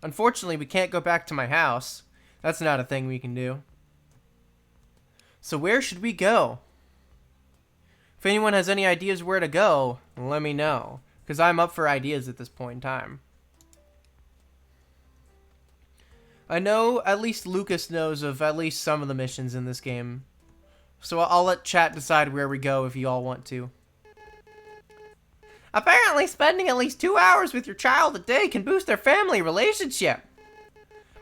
Unfortunately, we can't go back to my house. That's not a thing we can do. So where should we go? If anyone has any ideas where to go, let me know, because I'm up for ideas at this point in time. I know at least Lucas knows of at least some of the missions in this game, so I'll let chat decide where we go if you all want to. Apparently spending at least 2 hours with your child a day can boost their family relationship.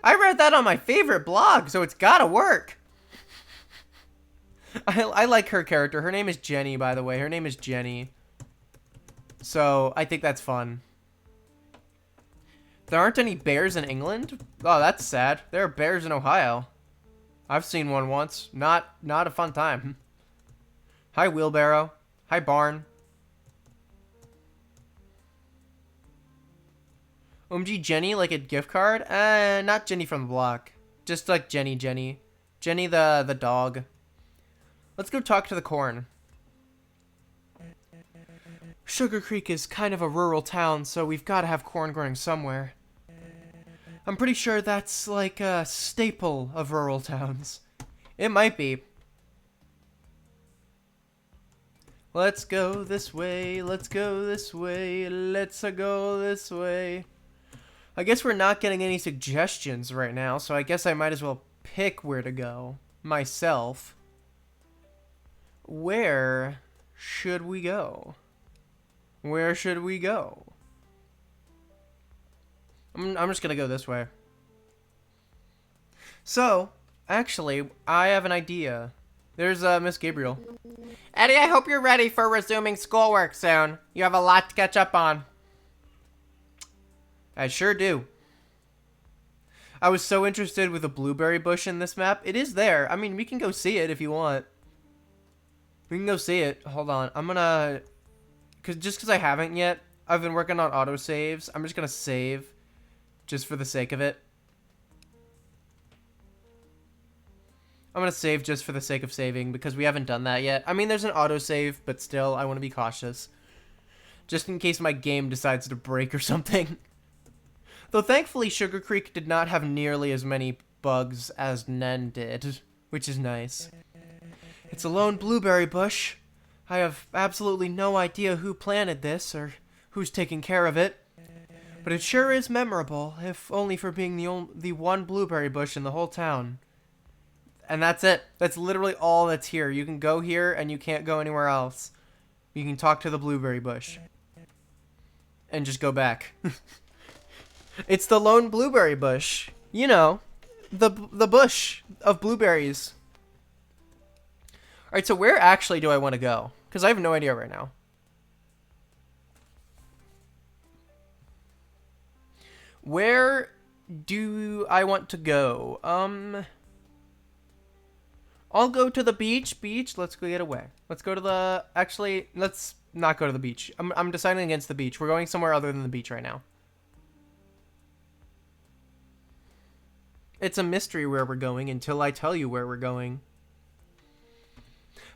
I read that on my favorite blog, so it's gotta work. I like her character. Her name is Jenny, by the way. Her name is Jenny. So, I think that's fun. There aren't any bears in England? Oh, that's sad. There are bears in Ohio. I've seen one once. Not a fun time. Hi, wheelbarrow. Hi, barn. OMG Jenny, like a gift card? Not Jenny from the block. Just like Jenny. Jenny the dog. Let's go talk to the corn. Sugarcreek is kind of a rural town, so we've got to have corn growing somewhere. I'm pretty sure that's like a staple of rural towns. It might be. Let's go this way, let's go this way, let's go this way. I guess we're not getting any suggestions right now, so I guess I might as well pick where to go myself. Where should we go? Where should we go? I'm just gonna go this way. So, actually, I have an idea. There's Miss Gabriel. Eddie, I hope you're ready for resuming schoolwork soon. You have a lot to catch up on. I sure do. I was so interested with a blueberry bush in this map. It is there. I mean, we can go see it if you want. We can go see it. Hold on. I'm gonna... Just because I haven't yet, I've been working on autosaves. I'm just gonna save just for the sake of it. I'm gonna save just for the sake of saving because we haven't done that yet. I mean, there's an autosave, but still, I want to be cautious. Just in case my game decides to break or something. Though thankfully, Sugarcreek did not have nearly as many bugs as Nen did, which is nice. It's a lone blueberry bush. I have absolutely no idea who planted this or who's taking care of it. But it sure is memorable, if only for being the one blueberry bush in the whole town. And that's it. That's literally all that's here. You can go here and you can't go anywhere else. You can talk to the blueberry bush. And just go back. It's the lone blueberry bush. You know, the bush of blueberries. Alright, so where actually do I want to go? Because I have no idea right now. Where do I want to go? I'll go to the beach. Let's go get away. Let's go to the... Actually, let's not go to the beach. I'm deciding against the beach. We're going somewhere other than the beach right now. It's a mystery where we're going until I tell you where we're going.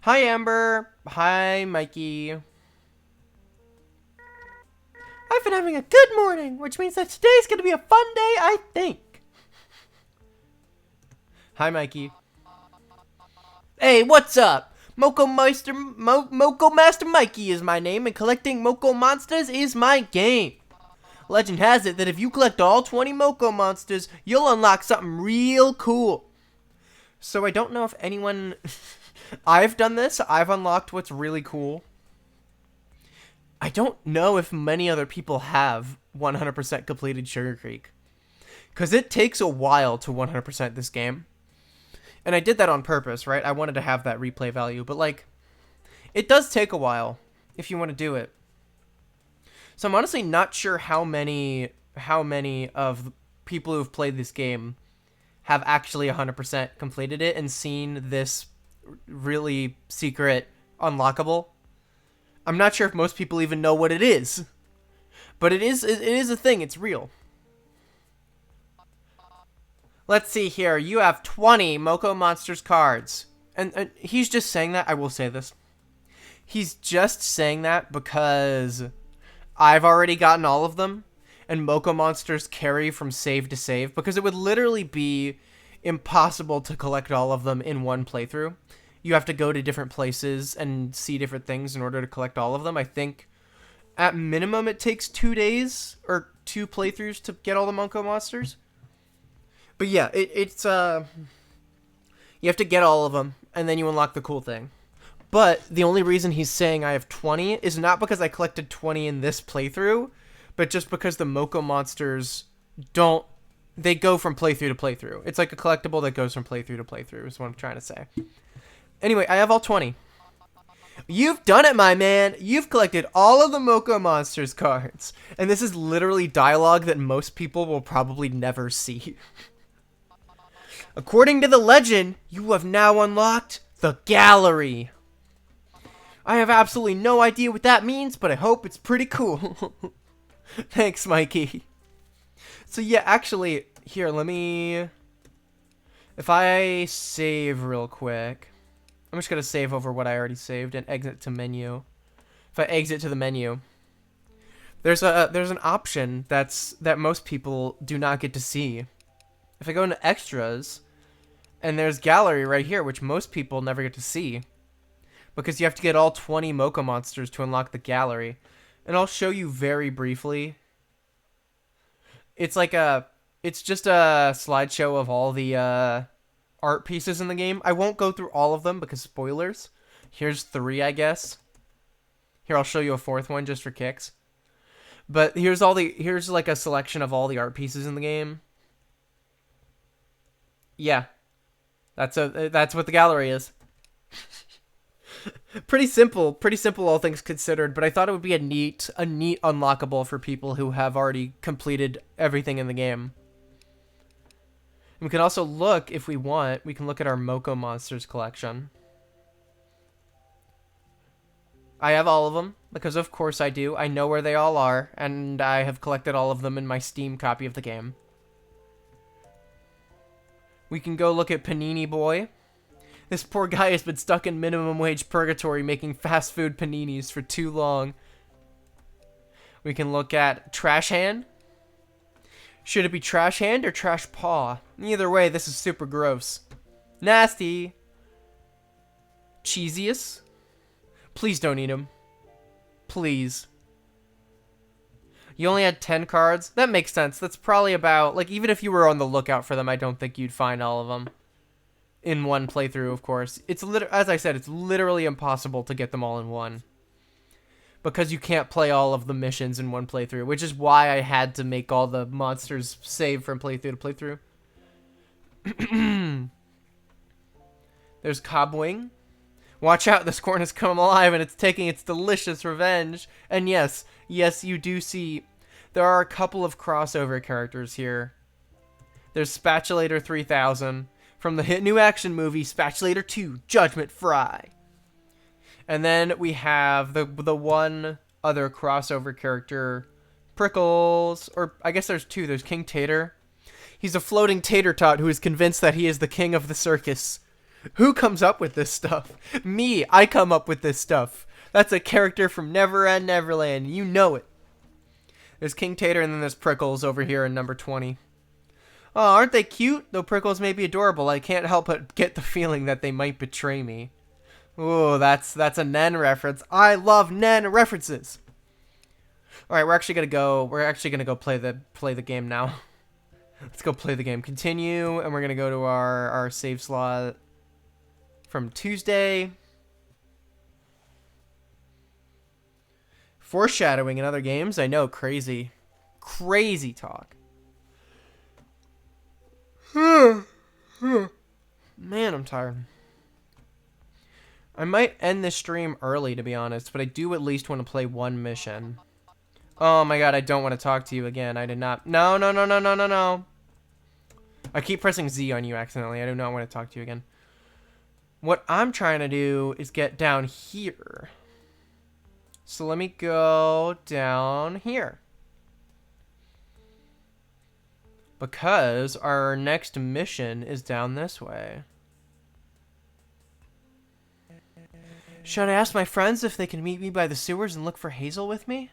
Hi, Amber. Hi, Mikey. I I've been having a good morning, which means that today's gonna be a fun day, I think. Hi, Mikey. Hey, what's up? Moko Master Mikey is my name, and collecting Moko monsters is my game. Legend has it that if you collect all 20 Moko monsters, you'll unlock something real cool. So I don't know if anyone... I've done this. I've unlocked what's really cool. I don't know if many other people have 100% completed Sugarcreek. Because it takes a while to 100% this game. And I did that on purpose, right? I wanted to have that replay value. But, like, it does take a while if you want to do it. So I'm honestly not sure how many of the people who have played this game have actually 100% completed it and seen this really secret unlockable. I'm not sure if most people even know what it is. But it is a thing. It's real. Let's see here. You have 20 Moko Monsters cards. And he's just saying that. I will say this. He's just saying that because I've already gotten all of them. And Moko Monsters carry from save to save. Because it would literally be impossible to collect all of them in one playthrough. You have to go to different places and see different things in order to collect all of them. I think at minimum it takes 2 days or 2 playthroughs to get all the Moko Monsters. But yeah, it's you have to get all of them, and then you unlock the cool thing. But the only reason he's saying I have 20 is not because I collected 20 in this playthrough, but just because the Moko Monsters they go from playthrough to playthrough. It's like a collectible that goes from playthrough to playthrough is what I'm trying to say. Anyway, I have all 20. You've done it, my man. You've collected all of the Moko Monsters cards. And this is literally dialogue that most people will probably never see. According to the legend, you have now unlocked the gallery. I have absolutely no idea what that means, but I hope it's pretty cool. Thanks, Mikey. So yeah, actually, here, let me... If I save real quick... I'm just going to save over what I already saved and exit to menu. If I exit to the menu, there's an option that most people do not get to see. If I go into extras, and there's gallery right here, which most people never get to see. Because you have to get all 20 Moko Monsters to unlock the gallery. And I'll show you very briefly. It's just a slideshow of all the art pieces in the game. I won't go through all of them because spoilers. Here's 3, I guess. Here, I'll show you a 4th one just for kicks. But here's like a selection of all the art pieces in the game. Yeah. That's what the gallery is. Pretty simple all things considered, but I thought it would be a neat unlockable for people who have already completed everything in the game. We can also look, if we want, we can look at our Moko Monsters collection. I have all of them, because of course I do. I know where they all are, and I have collected all of them in my Steam copy of the game. We can go look at Panini Boy. This poor guy has been stuck in minimum wage purgatory making fast food paninis for too long. We can look at Trash Hand. Should it be Trash Hand or Trash Paw? Either way, this is super gross. Nasty. Cheesiest. Please don't eat him. Please. You only had 10 cards? That makes sense. That's probably about... Like, even if you were on the lookout for them, I don't think you'd find all of them. In one playthrough, of course. It's as I said, it's literally impossible to get them all in one. Because you can't play all of the missions in one playthrough, which is why I had to make all the monsters save from playthrough to playthrough. There's Cobwing. Watch out, this corn has come alive and it's taking its delicious revenge. And yes, you do see there are a couple of crossover characters here. There's Spatulator 3000 from the hit new action movie Spatulator 2 Judgment Fry. And then we have the one other crossover character, Prickles, or I guess there's 2. There's King Tater. He's a floating tater tot who is convinced that he is the king of the circus. Who comes up with this stuff? Me, I come up with this stuff. That's a character from Never End Neverland, you know it. There's King Tater and then there's Prickles over here in number 20. Oh, aren't they cute? Though Prickles may be adorable, I can't help but get the feeling that they might betray me. Ooh, that's a Nen reference. I love Nen references. All right, we're actually gonna go play the game now. Let's go play the game. Continue, and we're gonna go to our save slot from Tuesday. Foreshadowing in other games. I know, crazy talk. Man, I'm tired. I might end this stream early, to be honest, but I do at least want to play one mission. Oh my god, I don't want to talk to you again. I did not. No, no, no, no, no, no, no. I keep pressing Z on you accidentally. I do not want to talk to you again. What I'm trying to do is get down here. So let me go down here. Because our next mission is down this way. Should I ask my friends if they can meet me by the sewers and look for Hazel with me?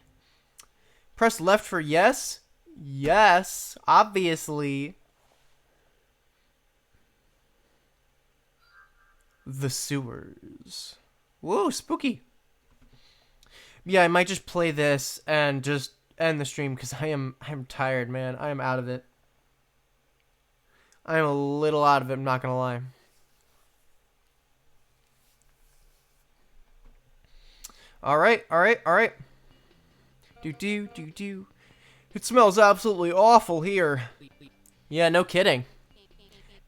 Press left for yes. Yes, obviously. The sewers. Whoa, spooky. Yeah, I might just play this and just end the stream because I'm tired, man. I am out of it. I'm a little out of it, I'm not gonna lie. Alright. Do. It smells absolutely awful here. Yeah, no kidding.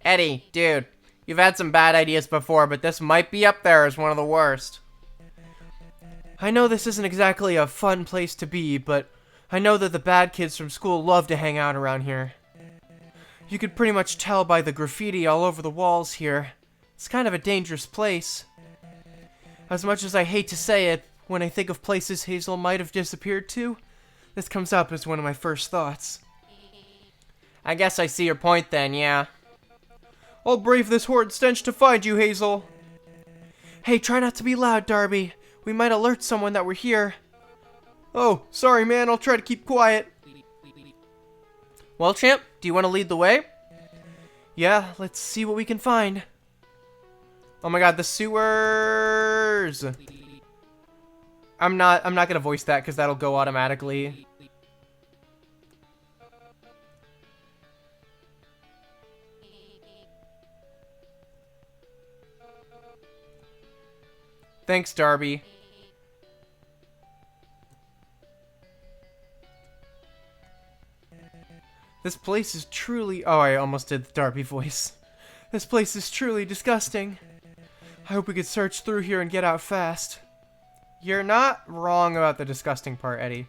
Eddie, dude, you've had some bad ideas before, but this might be up there as one of the worst. I know this isn't exactly a fun place to be, but I know that the bad kids from school love to hang out around here. You could pretty much tell by the graffiti all over the walls here. It's kind of a dangerous place. As much as I hate to say it, when I think of places Hazel might have disappeared to, this comes up as one of my first thoughts. I guess I see your point then, yeah. I'll brave this horrid stench to find you, Hazel. Hey, try not to be loud, Darby. We might alert someone that we're here. Oh, sorry, man. I'll try to keep quiet. Well, champ, do you want to lead the way? Yeah, let's see what we can find. Oh my god, the sewers! I'm not gonna voice that because that'll go automatically. Thanks, Darby. This place is truly... Oh, I almost did the Darby voice. This place is truly disgusting. I hope we could search through here and get out fast. You're not wrong about the disgusting part, Eddie.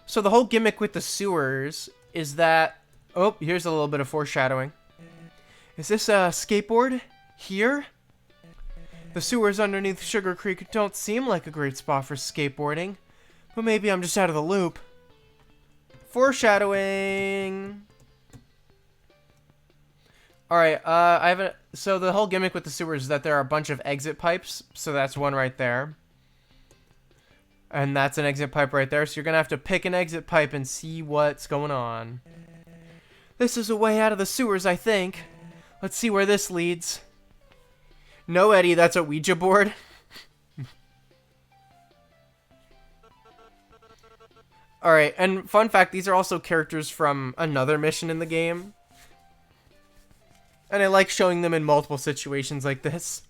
So the whole gimmick with the sewers is that... Oh, here's a little bit of foreshadowing. Is this a skateboard? Here? The sewers underneath Sugarcreek don't seem like a great spot for skateboarding. But maybe I'm just out of the loop. Foreshadowing. Alright, so the whole gimmick with the sewers is that there are a bunch of exit pipes. So that's one right there. And that's an exit pipe right there. So you're gonna have to pick an exit pipe and see what's going on. This is a way out of the sewers, I think. Let's see where this leads. No, Eddie, that's a Ouija board. Alright, and fun fact, these are also characters from another mission in the game. And I like showing them in multiple situations like this.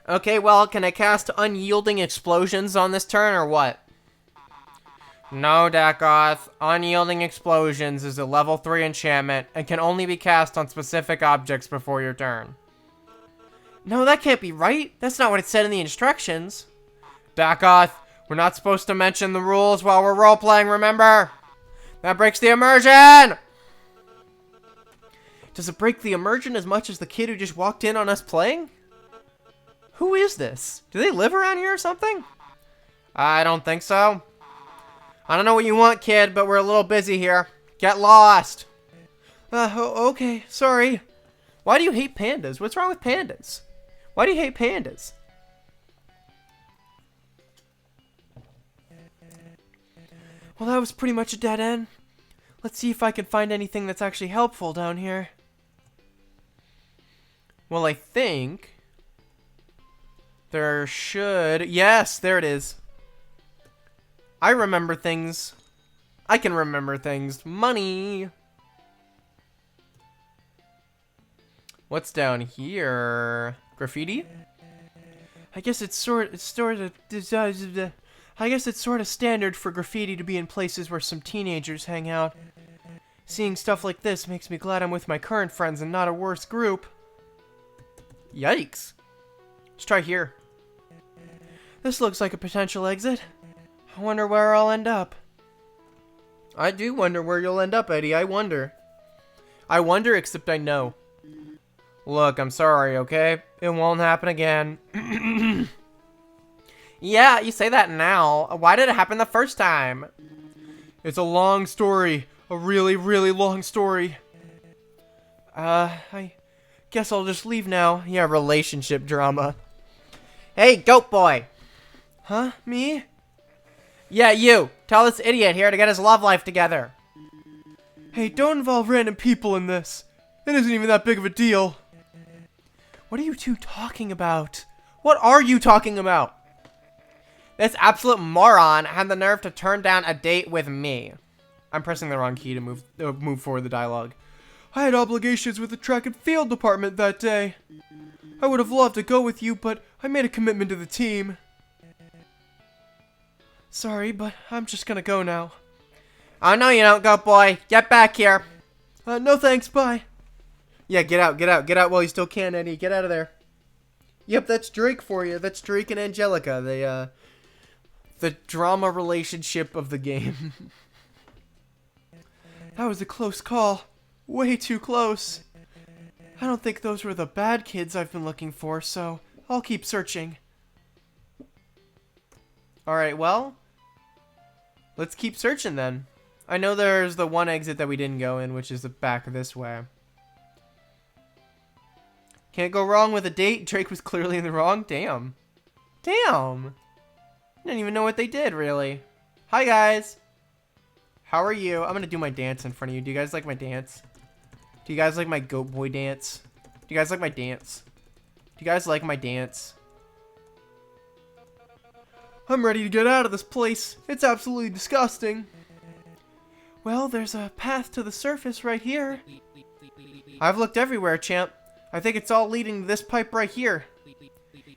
Okay, well, can I cast Unyielding Explosions on this turn, or what? No, Dakoth. Unyielding Explosions is a level 3 enchantment, and can only be cast on specific objects before your turn. No, that can't be right. That's not what it said in the instructions. Dakoth, we're not supposed to mention the rules while we're role-playing, remember? That breaks the immersion! Does it break the immersion as much as the kid who just walked in on us playing? Who is this? Do they live around here or something? I don't think so. I don't know what you want, kid, but we're a little busy here. Get lost. Okay, sorry. Why do you hate pandas? What's wrong with pandas? Why do you hate pandas? Well, that was pretty much a dead end. Let's see if I can find anything that's actually helpful down here. Well, I think there should... Yes, there it is. I remember things. I can remember things. Money. What's down here? Graffiti? I guess it's sort of standard for graffiti to be in places where some teenagers hang out. Seeing stuff like this makes me glad I'm with my current friends and not a worse group. Yikes. Let's try here. This looks like a potential exit. I wonder where I'll end up. I do wonder where you'll end up, Eddie. I wonder. I wonder, except I know. Look, I'm sorry, okay? It won't happen again. Yeah, you say that now. Why did it happen the first time? It's a long story. A really, really long story. I guess I'll just leave now. Yeah, relationship drama. Hey, goat boy. Huh? Me? Yeah, you. Tell this idiot here to get his love life together. Hey, don't involve random people in this. It isn't even that big of a deal. What are you two talking about? What are you talking about? This absolute moron had the nerve to turn down a date with me. I'm pressing the wrong key to move forward the dialogue. I had obligations with the track and field department that day. I would have loved to go with you, but I made a commitment to the team. Sorry, but I'm just gonna go now. Oh, no you don't, goat boy. Get back here. No thanks, bye. Yeah, get out while you still can, Eddie. Get out of there. Yep, that's Drake for you. That's Drake and Angelica, the drama relationship of the game. That was a close call. Way too close. I don't think those were the bad kids I've been looking for, so I'll keep searching. Alright, well, let's keep searching then. I know there's the one exit that we didn't go in, which is the back this way. Can't go wrong with a date. Drake was clearly in the wrong. Damn. Damn. I didn't even know what they did, really. Hi, guys. How are you? I'm going to do my dance in front of you. Do you guys like my dance? Do you guys like my goat boy dance? Do you guys like my dance? Do you guys like my dance? I'm ready to get out of this place. It's absolutely disgusting. Well, there's a path to the surface right here. I've looked everywhere, champ. I think it's all leading to this pipe right here.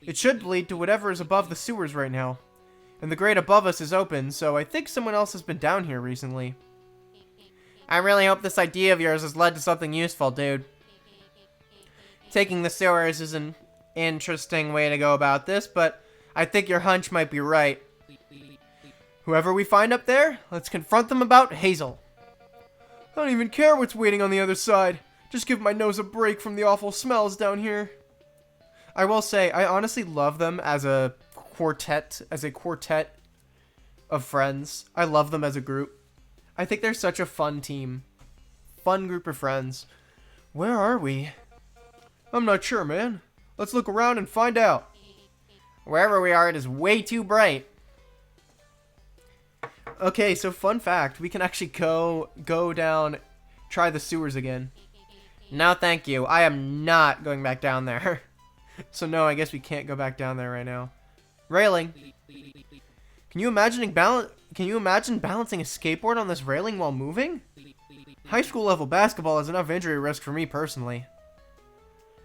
It should lead to whatever is above the sewers right now. And the grate above us is open, so I think someone else has been down here recently. I really hope this idea of yours has led to something useful, dude. Taking the sewers is an interesting way to go about this, but I think your hunch might be right. Whoever we find up there, let's confront them about Hazel. I don't even care what's waiting on the other side. Just give my nose a break from the awful smells down here. I will say, I honestly love them as a quartet of friends. I love them as a group. I think they're such a fun team. Fun group of friends. Where are we? I'm not sure, man. Let's look around and find out. Wherever we are, it is way too bright. Okay, so fun fact. We can actually go down, try the sewers again. No, thank you. I am not going back down there. So no, I guess we can't go back down there right now. Railing. Can you imagine balancing a skateboard on this railing while moving? High school level basketball is enough injury risk for me personally.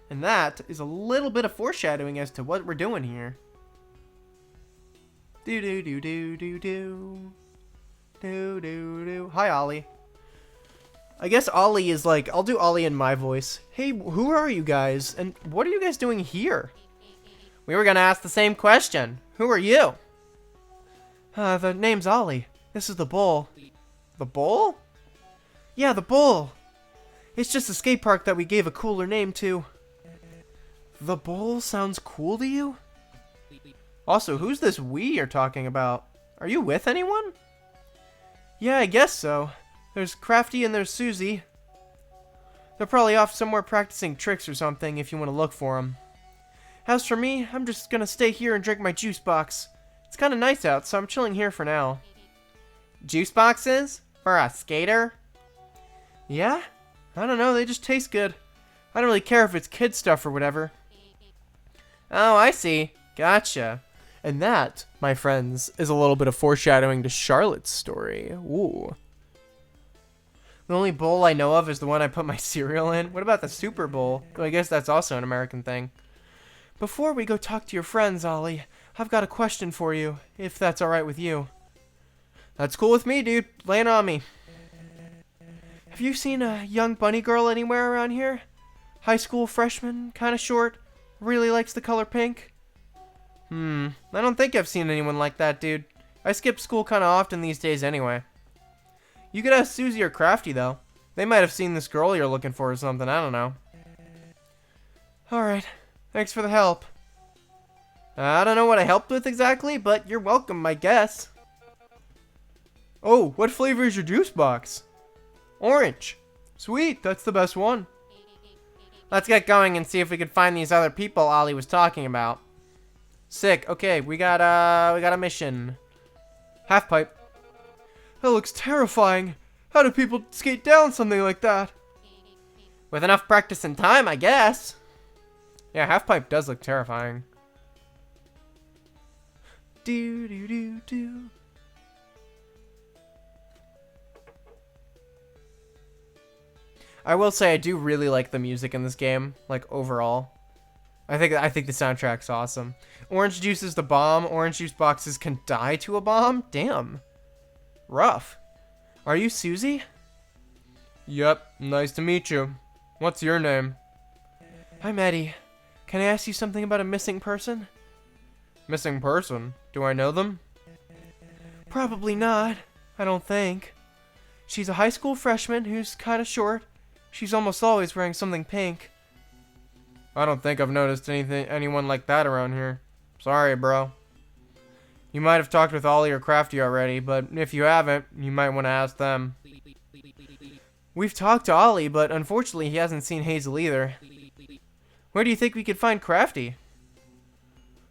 And that is a little bit of foreshadowing as to what we're doing here. Do do do do do do. Do do do. Hi, Ollie. I guess Ollie is like, I'll do Ollie in my voice. Hey, who are you guys? And what are you guys doing here? We were gonna ask the same question. Who are you? The name's Ollie. This is the Bull. The Bull? Yeah, the Bull. It's just a skate park that we gave a cooler name to. The Bull sounds cool to you? Also, who's this we you're talking about? Are you with anyone? Yeah, I guess so. There's Crafty and there's Susie. They're probably off somewhere practicing tricks or something if you want to look for them. As for me, I'm just gonna stay here and drink my juice box. It's kinda nice out, so I'm chilling here for now. Juice boxes? For a skater? Yeah? I don't know, they just taste good. I don't really care if it's kid stuff or whatever. Oh, I see. Gotcha. And that, my friends, is a little bit of foreshadowing to Charlotte's story. Ooh. The only bowl I know of is the one I put my cereal in. What about the Super Bowl? Well, I guess that's also an American thing. Before we go talk to your friends, Ollie, I've got a question for you, if that's alright with you. That's cool with me, dude. Lay it on me. Have you seen a young bunny girl anywhere around here? High school freshman, kinda short, really likes the color pink? I don't think I've seen anyone like that, dude. I skip school kinda often these days anyway. You could ask Susie or Crafty, though. They might have seen this girl you're looking for or something, I don't know. Alright, thanks for the help. I don't know what I helped with exactly, but you're welcome, I guess. Oh, what flavor is your juice box? Orange. Sweet, that's the best one. Let's get going and see if we can find these other people Ollie was talking about. Sick. Okay, we got a mission. Half pipe. That looks terrifying. How do people skate down something like that? With enough practice and time, I guess. Yeah, half pipe does look terrifying. Do do do do. I will say I do really like the music in this game, like overall. I think the soundtrack's awesome. Orange juice is the bomb. Orange juice boxes can die to a bomb? Damn. Rough. Are you Susie? Yep, nice to meet you. What's your name? I'm Eddie. Can I ask you something about a missing person? Missing person? Do I know them? Probably not. I don't think. She's a high school freshman who's kind of short. She's almost always wearing something pink. I don't think I've noticed anyone like that around here. Sorry, bro. You might have talked with Ollie or Crafty already, but if you haven't, you might want to ask them. We've talked to Ollie, but unfortunately he hasn't seen Hazel either. Where do you think we could find Crafty?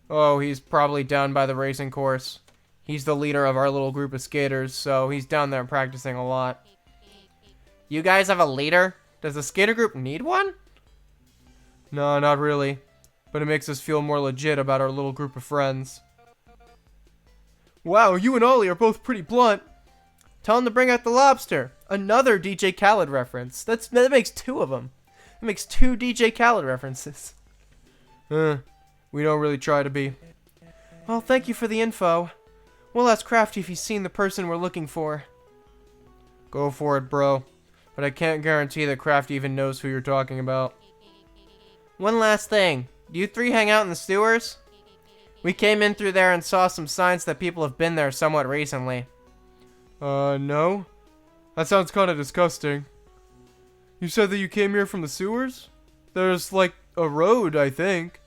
Oh, he's probably down by the racing course. He's the leader of our little group of skaters, so he's down there practicing a lot. You guys have a leader? Does the skater group need one? No, not really. But it makes us feel more legit about our little group of friends. Wow, you and Ollie are both pretty blunt. Tell him to bring out the lobster. Another DJ Khaled reference. That makes two of them. That makes two DJ Khaled references. We don't really try to be. Well, thank you for the info. We'll ask Crafty if he's seen the person we're looking for. Go for it, bro. But I can't guarantee that Crafty even knows who you're talking about. One last thing. Do you three hang out in the sewers? We came in through there and saw some signs that people have been there somewhat recently. No. That sounds kind of disgusting. You said that you came here from the sewers? There's, like, a road, I think.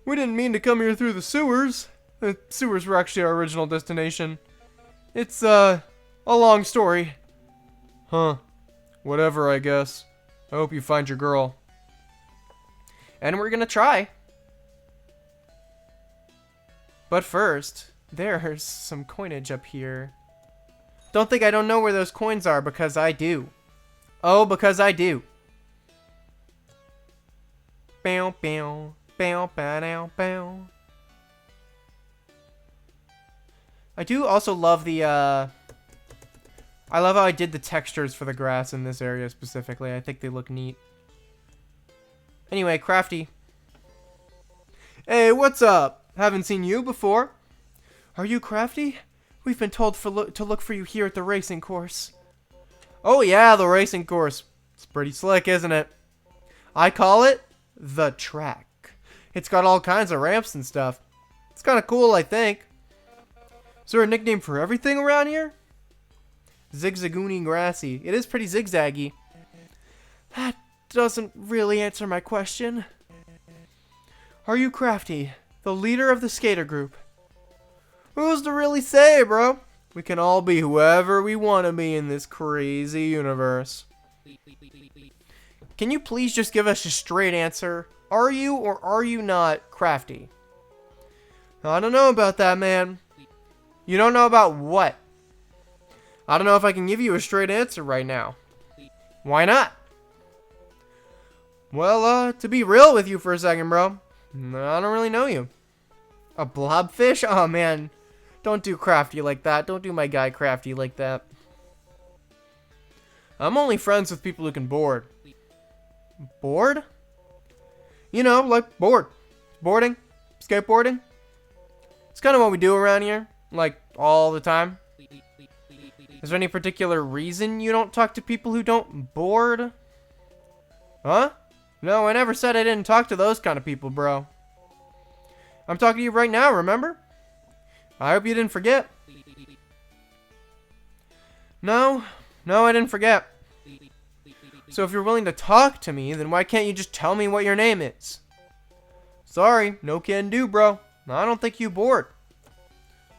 We didn't mean to come here through the sewers. The sewers were actually our original destination. It's, a long story. Huh. Whatever, I guess. I hope you find your girl. And we're gonna try. But first, there's some coinage up here. Don't think I don't know where those coins are, because I do. Oh, because I do. Bow, bow, bow, bow, bow. I do also love the, I love how I did the textures for the grass in this area specifically. I think they look neat. Anyway, Crafty. Hey, what's up? Haven't seen you before. Are you Crafty? We've been told to look for you here at the racing course. Oh yeah, the racing course. It's pretty slick, isn't it? I call it the track. It's got all kinds of ramps and stuff. It's kind of cool, I think. Is there a nickname for everything around here? Zigzagoony grassy. It is pretty zigzaggy. That doesn't really answer my question. Are you Crafty, the leader of the skater group? Who's to really say, bro? We can all be whoever we want to be in this crazy universe. Can you please just give us a straight answer? Are you or are you not Crafty? I don't know about that, man. You don't know about what? I don't know if I can give you a straight answer right now. Why not? Well, to be real with you for a second, bro, I don't really know you. A blobfish? Oh, man. Don't do Crafty like that. Don't do my guy Crafty like that. I'm only friends with people who can board. Board? You know, like board. Boarding. Skateboarding. It's kind of what we do around here. Like, all the time. Is there any particular reason you don't talk to people who don't board? Huh? No, I never said I didn't talk to those kind of people, bro. I'm talking to you right now, remember? I hope you didn't forget. No, I didn't forget. So if you're willing to talk to me, then why can't you just tell me what your name is? Sorry, no can do, bro. I don't think you bored.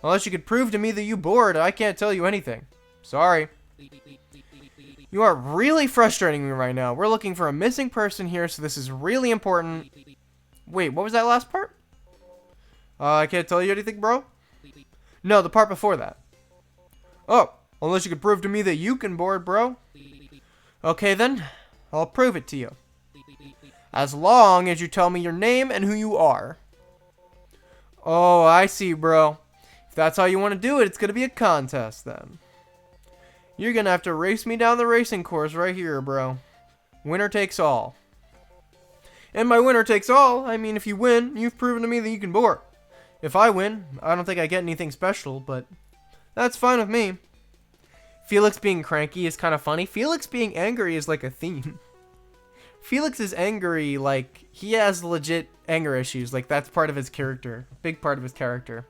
Unless you could prove to me that you bored, I can't tell you anything. Sorry. You are really frustrating me right now. We're looking for a missing person here, so this is really important. Wait, what was that last part? I can't tell you anything, bro? No, the part before that. Oh, unless you could prove to me that you can board, bro. Okay, then. I'll prove it to you. As long as you tell me your name and who you are. Oh, I see, bro. If that's how you want to do it, it's going to be a contest, then. You're going to have to race me down the racing course right here, bro. Winner takes all. And by winner takes all, I mean if you win, you've proven to me that you can board. If I win, I don't think I get anything special, but that's fine with me. Felix being cranky is kind of funny. Felix being angry is like a theme. Felix is angry, like, he has legit anger issues. Like, that's part of his character. Big part of his character.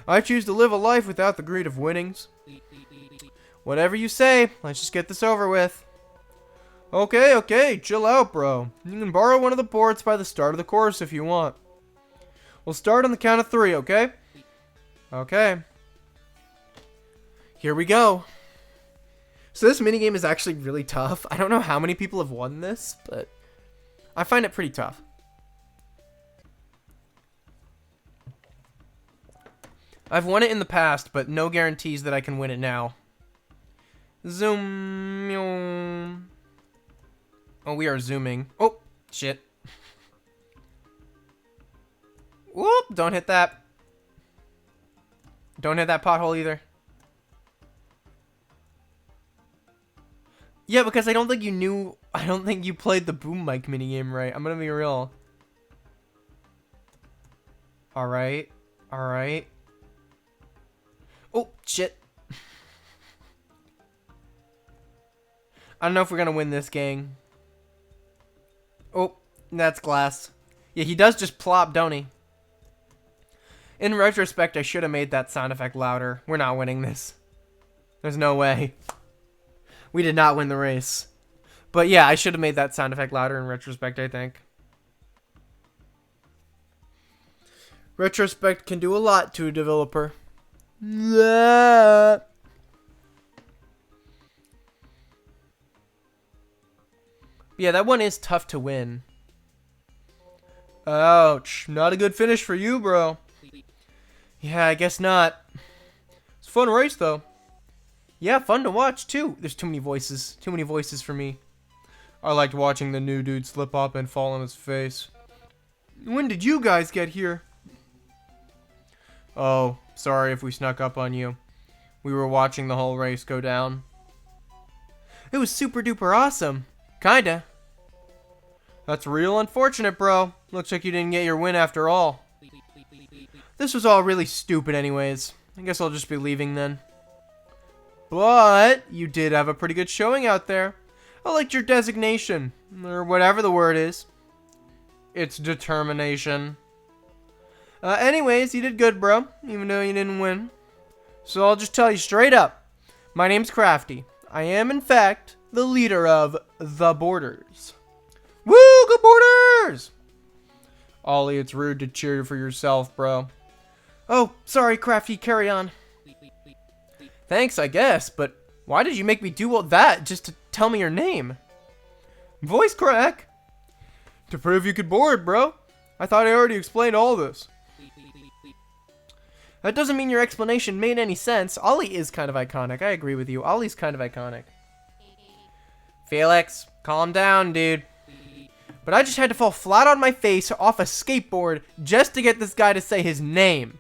I choose to live a life without the greed of winnings. Whatever you say, let's just get this over with. Okay, chill out, bro. You can borrow one of the boards by the start of the course if you want. We'll start on the count of 3, okay? Okay. Here we go. So this minigame is actually really tough. I don't know how many people have won this, but I find it pretty tough. I've won it in the past, but no guarantees that I can win it now. Zoom. Oh, we are zooming. Oh, shit. Whoop, don't hit that. Don't hit that pothole either. Yeah, because I don't think you played the boom mic minigame right. I'm gonna be real. Alright. Oh, shit. I don't know if we're gonna win this, gang. Oh, that's glass. Yeah, he does just plop, don't he? In retrospect, I should have made that sound effect louder. We're not winning this. There's no way. We did not win the race. But yeah, I should have made that sound effect louder in retrospect, I think. Retrospect can do a lot to a developer. Yeah, that one is tough to win. Ouch. Not a good finish for you, bro. Yeah, I guess not. It's a fun race, though. Yeah, fun to watch, too. There's too many voices. Too many voices for me. I liked watching the new dude slip up and fall on his face. When did you guys get here? Oh, sorry if we snuck up on you. We were watching the whole race go down. It was super duper awesome. Kinda. That's real unfortunate, bro. Looks like you didn't get your win after all. This was all really stupid anyways. I guess I'll just be leaving then. But you did have a pretty good showing out there. I liked your designation, or whatever the word is. It's determination. Anyways, you did good, bro, even though you didn't win. So I'll just tell you straight up. My name's Crafty. I am, in fact, the leader of the Boarders. Woo, good Boarders! Ollie, it's rude to cheer for yourself, bro. Oh, sorry, Crafty, carry on. Thanks, I guess, but why did you make me do all that just to tell me your name? Voice crack? To prove you could board, bro. I thought I already explained all this. That doesn't mean your explanation made any sense. Ollie is kind of iconic. I agree with you. Ollie's kind of iconic. Felix, calm down, dude. But I just had to fall flat on my face off a skateboard just to get this guy to say his name.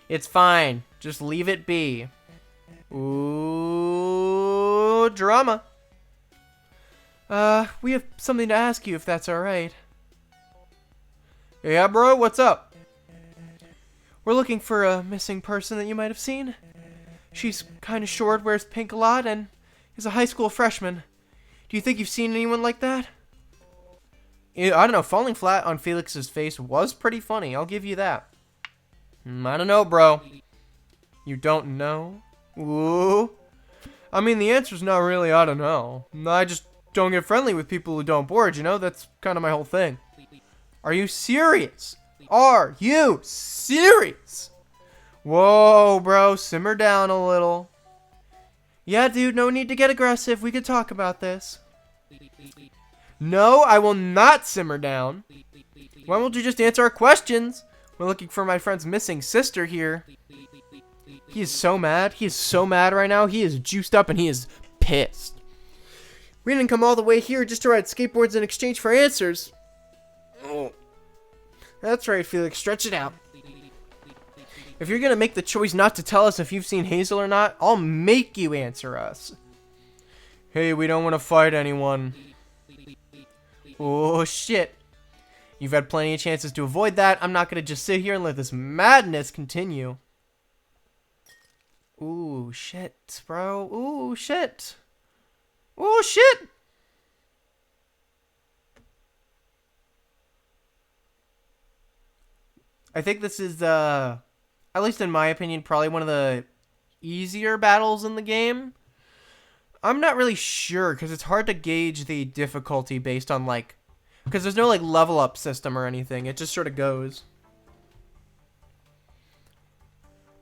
It's fine. Just leave it be. Ooh, drama. We have something to ask you if that's alright. Yeah, bro, what's up? We're looking for a missing person that you might have seen. She's kind of short, wears pink a lot, and is a high school freshman. Do you think you've seen anyone like that? I don't know, falling flat on Felix's face was pretty funny, I'll give you that. I don't know, bro. You don't know? Ooh. I mean, the answer's not really I don't know. I just don't get friendly with people who don't board, you know? That's kind of my whole thing. Are you serious? Are you serious? Whoa, bro, simmer down a little. Yeah, dude, no need to get aggressive. We could talk about this. No, I will not simmer down. Why won't you just answer our questions? We're looking for my friend's missing sister here. He is so mad. He is so mad right now. He is juiced up and he is pissed. We didn't come all the way here just to ride skateboards in exchange for answers. Oh. That's right, Felix. Stretch it out. If you're going to make the choice not to tell us if you've seen Hazel or not, I'll make you answer us. Hey, we don't want to fight anyone. Oh, shit. You've had plenty of chances to avoid that. I'm not going to just sit here and let this madness continue. Ooh, shit, bro. Ooh, shit. Ooh, shit. I think this is, at least in my opinion, probably one of the easier battles in the game. I'm not really sure, because it's hard to gauge the difficulty based on, like, because there's no, like, level up system or anything. It just sort of goes.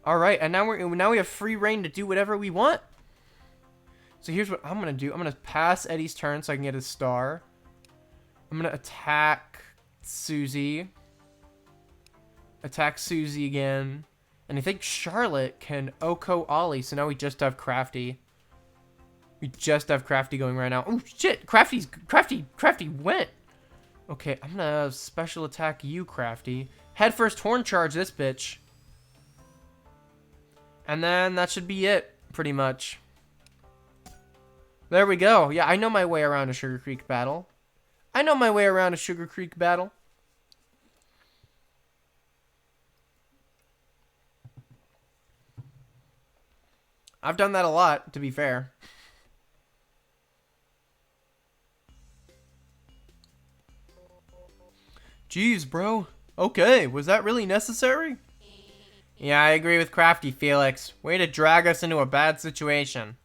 Alright, and now we have free reign to do whatever we want. So here's what I'm going to do. I'm going to pass Eddie's turn so I can get his star. I'm going to attack Susie. Attack Susie again. And I think Charlotte can Oko Ollie, so now we just have Crafty. We just have Crafty going right now. Oh shit, Crafty went. Okay, I'm gonna special attack you, Crafty. Head first horn charge this bitch. And then that should be it, pretty much. There we go. Yeah, I know my way around a Sugarcreek battle. I know my way around a Sugarcreek battle. I've done that a lot, to be fair. Jeez, bro. Okay, was that really necessary? Yeah, I agree with Crafty, Felix. Way to drag us into a bad situation.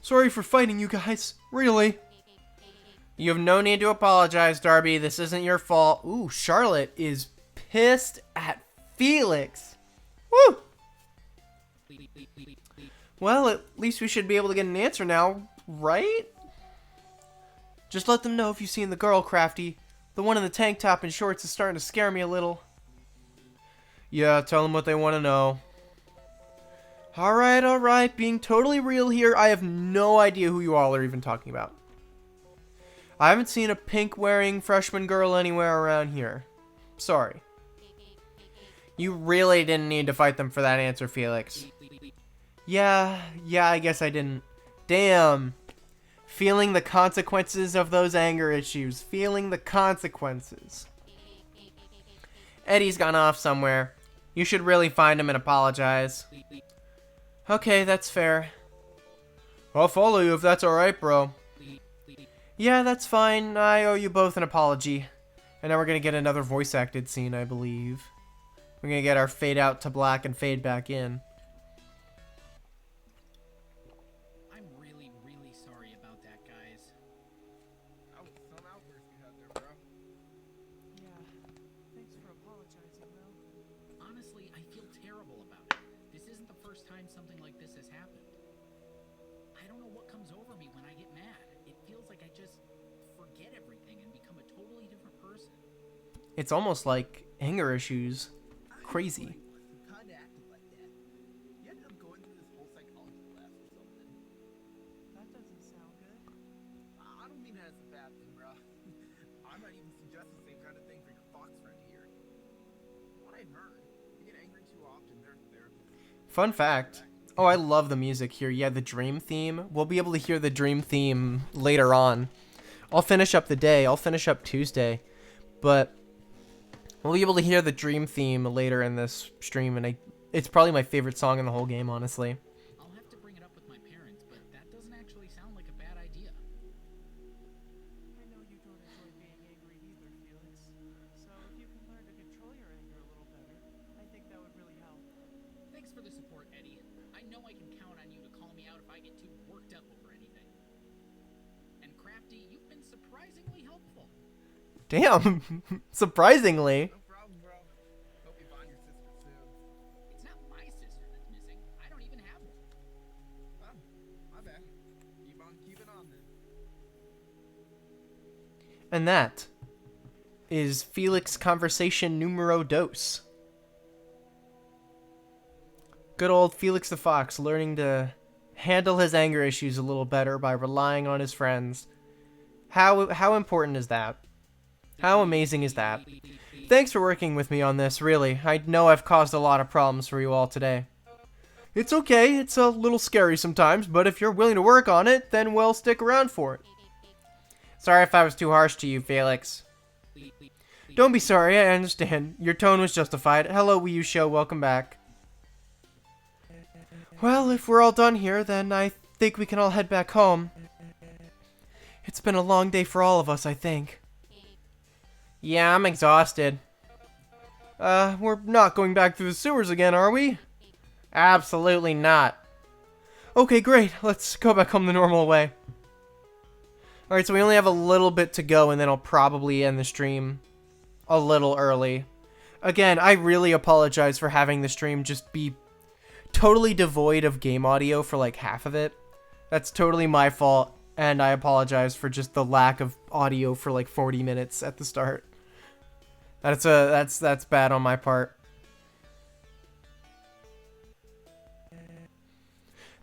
Sorry for fighting you guys. Really. You have no need to apologize, Darby. This isn't your fault. Ooh, Charlotte is pissed at Felix. Woo! Well, at least we should be able to get an answer now, right? Just let them know if you've seen the girl, Crafty. The one in the tank top and shorts is starting to scare me a little. Yeah, tell them what they want to know. Alright, alright. Being totally real here, I have no idea who you all are even talking about. I haven't seen a pink-wearing freshman girl anywhere around here. Sorry. You really didn't need to fight them for that answer, Felix. Yeah, I guess I didn't. Damn. Feeling the consequences of those anger issues. Feeling the consequences. Eddie's gone off somewhere. You should really find him and apologize. Okay, that's fair. I'll follow you if that's alright, bro. Yeah, that's fine. I owe you both an apology. And now we're gonna get another voice-acted scene, I believe. We're gonna get our fade out to black and fade back in.
I'm really, really sorry about that, guys.
That was some outburst you had there, bro.
Yeah, thanks for apologizing, though.
Honestly, I feel terrible about it. This isn't the first time something like this has happened. I don't know what comes over me when I get mad. It feels like I just forget everything and become a totally different person.
It's almost like anger issues. Crazy.
Kind as a bad thing, bro. I might even suggest the same kind of thing for your fox friend here. What I've heard, you get angry too often, their therapist.
Fun fact. Oh, I love the music here. Yeah, the dream theme. We'll be able to hear the dream theme later on. I'll finish up the day. I'll finish up Tuesday. But we'll be able to hear the dream theme later in this stream, and it's probably my favorite song in the whole game, honestly.
I'll have to bring it up with my parents, but that doesn't actually sound like a bad idea.
I know you don't enjoy being angry either, Felix. So if you can learn to control your anger a little better, I think that would really help.
Thanks for the support, Eddie. I know I can count on you to call me out if I get too worked up over anything. And Crafty, you've been surprisingly helpful.
Damn. Surprisingly.
No problem, bro. Hope you find your sister soon.
It's not my sister that's missing. I don't even have one.
Well, my bad. Keep on keeping on then.
And that is Felix conversation numero dos. Good old Felix the Fox learning to handle his anger issues a little better by relying on his friends. How important is that? How amazing is that? Thanks for working with me on this, really. I know I've caused a lot of problems for you all today. It's okay, it's a little scary sometimes, but if you're willing to work on it, then we'll stick around for it. Sorry if I was too harsh to you, Felix. Don't be sorry, I understand. Your tone was justified. Hello, Wii U Show, welcome back. Well, if we're all done here, then I think we can all head back home. It's been a long day for all of us, I think. Yeah, I'm exhausted. We're not going back through the sewers again, are we? Absolutely not. Okay, great. Let's go back home the normal way. Alright, so we only have a little bit to go, and then I'll probably end the stream a little early. Again, I really apologize for having the stream just be totally devoid of game audio for like half of it. That's totally my fault, and I apologize for just the lack of audio for like 40 minutes at the start. That's bad on my part.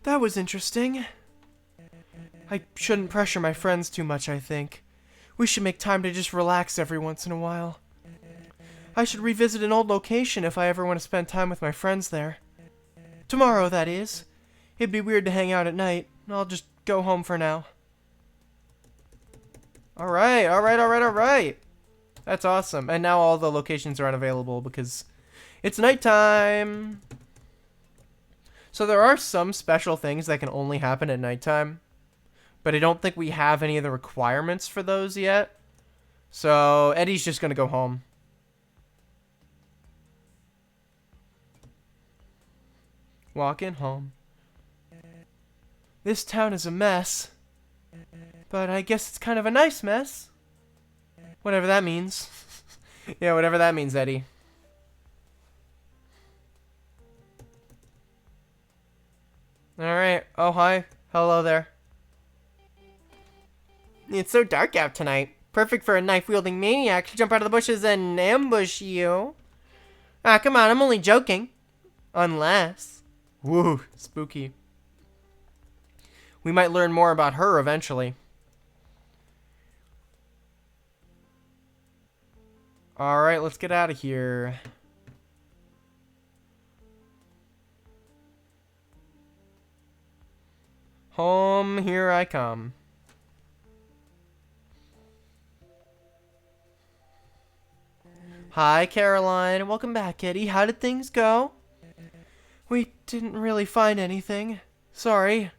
That was interesting. I shouldn't pressure my friends too much, I think. We should make time to just relax every once in a while. I should revisit an old location if I ever want to spend time with my friends there. Tomorrow, that is. It'd be weird to hang out at night. I'll just go home for now. Alright. That's awesome. And now all the locations are unavailable because it's nighttime. So there are some special things that can only happen at nighttime, but I don't think we have any of the requirements for those yet. So Eddie's just gonna go home. Walking home. This town is a mess, but I guess it's kind of a nice mess. Whatever that means. Yeah, whatever that means, Eddie. Alright. Oh, hi. Hello there. It's so dark out tonight. Perfect for a knife-wielding maniac to jump out of the bushes and ambush you. Ah, come on, I'm only joking. Unless. Woo, spooky. We might learn more about her eventually. Alright, let's get out of here. Home, here I come. Hi, Caroline. Welcome back, Eddie. How did things go? We didn't really find anything. Sorry.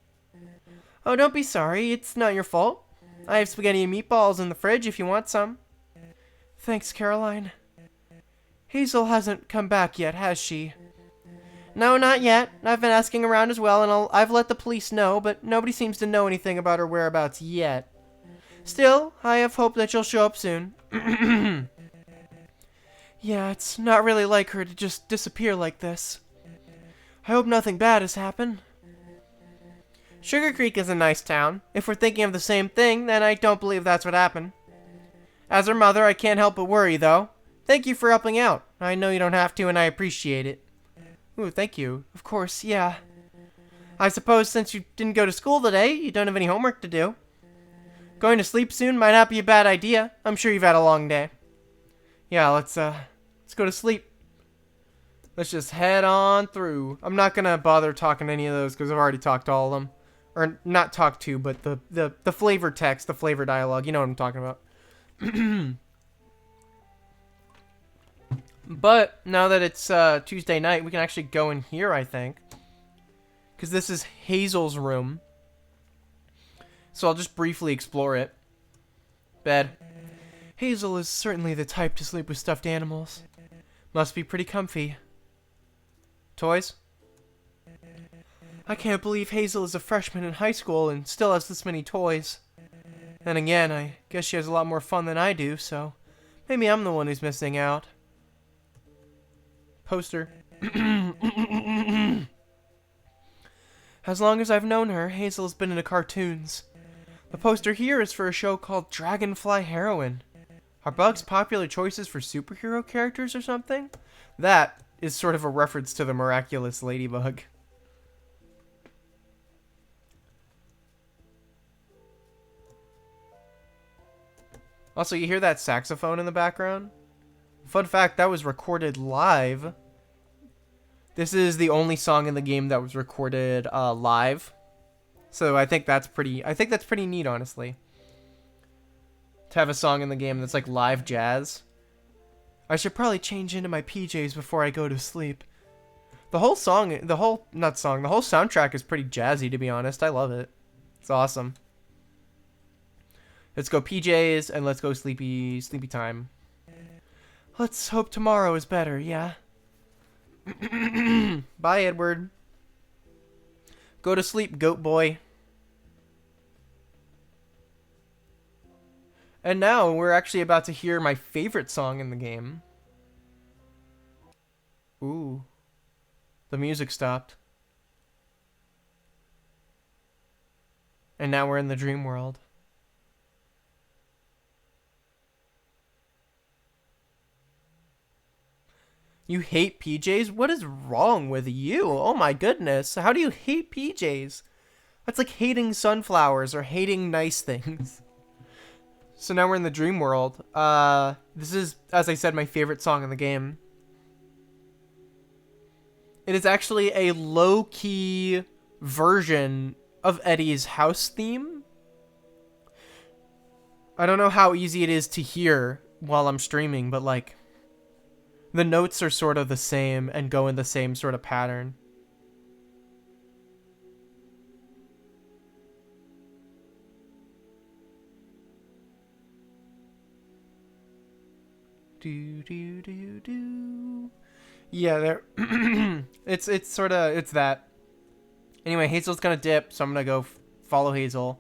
Oh, don't be sorry. It's not your fault. I have spaghetti and meatballs in the fridge if you want some. Thanks, Caroline. Hazel hasn't come back yet, has she? No, not yet. I've been asking around as well, and I've let the police know, but nobody seems to know anything about her whereabouts yet. Still, I have hope that she'll show up soon. Yeah, it's not really like her to just disappear like this. I hope nothing bad has happened. Sugarcreek is a nice town. If we're thinking of the same thing, then I don't believe that's what happened. As her mother, I can't help but worry, though. Thank you for helping out. I know you don't have to, and I appreciate it. Ooh, thank you. Of course, yeah. I suppose since you didn't go to school today, you don't have any homework to do. Going to sleep soon might not be a bad idea. I'm sure you've had a long day. Yeah, let's go to sleep. Let's just head on through. I'm not gonna bother talking any of those because I've already talked to all of them. Or not talked to, but the flavor text, the flavor dialogue. You know what I'm talking about. But now that it's Tuesday night, we can actually go in here, I think. Because this is Hazel's room. So I'll just briefly explore it. Bed. Hazel is certainly the type to sleep with stuffed animals. Must be pretty comfy. Toys? I can't believe Hazel is a freshman in high school and still has this many toys. Then again, I guess she has a lot more fun than I do, so maybe I'm the one who's missing out. Poster. As long as I've known her, Hazel has been into cartoons. The poster here is for a show called Dragonfly Heroine. Are bugs popular choices for superhero characters or something? That is sort of a reference to the miraculous ladybug. Also, you hear that saxophone in the background? Fun fact, that was recorded live. This is the only song in the game that was recorded live. So I think that's pretty neat, honestly. To have a song in the game that's like live jazz. I should probably change into my PJs before I go to sleep. The whole soundtrack is pretty jazzy, to be honest. I love it. It's awesome. Let's go PJs and let's go sleepy time. Let's hope tomorrow is better, yeah? Bye, Edward. Go to sleep, goat boy. And now we're actually about to hear my favorite song in the game. Ooh. The music stopped. And now we're in the dream world. You hate PJs? What is wrong with you? Oh my goodness. How do you hate PJs? That's like hating sunflowers or hating nice things. So now we're in the dream world. This is, as I said, my favorite song in the game. It is actually a low-key version of Eddie's house theme. I don't know how easy it is to hear while I'm streaming, but like, the notes are sort of the same and go in the same sort of pattern. Do do do do. Yeah, there. it's that. Anyway, Hazel's gonna dip, so I'm gonna go follow Hazel.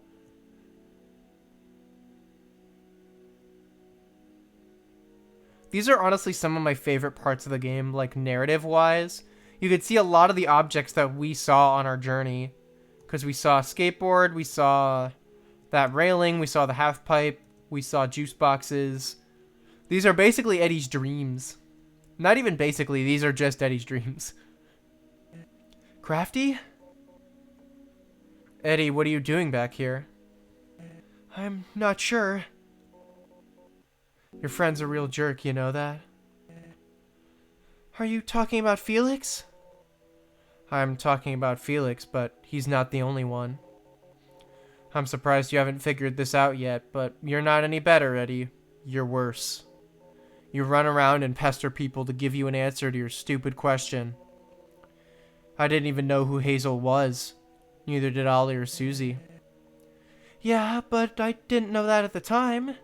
These are honestly some of my favorite parts of the game, like narrative-wise. You could see a lot of the objects that we saw on our journey. Because we saw a skateboard, we saw that railing, we saw the half pipe, we saw juice boxes. These are basically Eddie's dreams. Not even basically, these are just Eddie's dreams. Crafty? Eddie, what are you doing back here? I'm not sure. Your friend's a real jerk, you know that? Are you talking about Felix? I'm talking about Felix, but he's not the only one. I'm surprised you haven't figured this out yet, but you're not any better, Eddie. You're worse. You run around and pester people to give you an answer to your stupid question. I didn't even know who Hazel was. Neither did Ollie or Susie. Yeah, but I didn't know that at the time.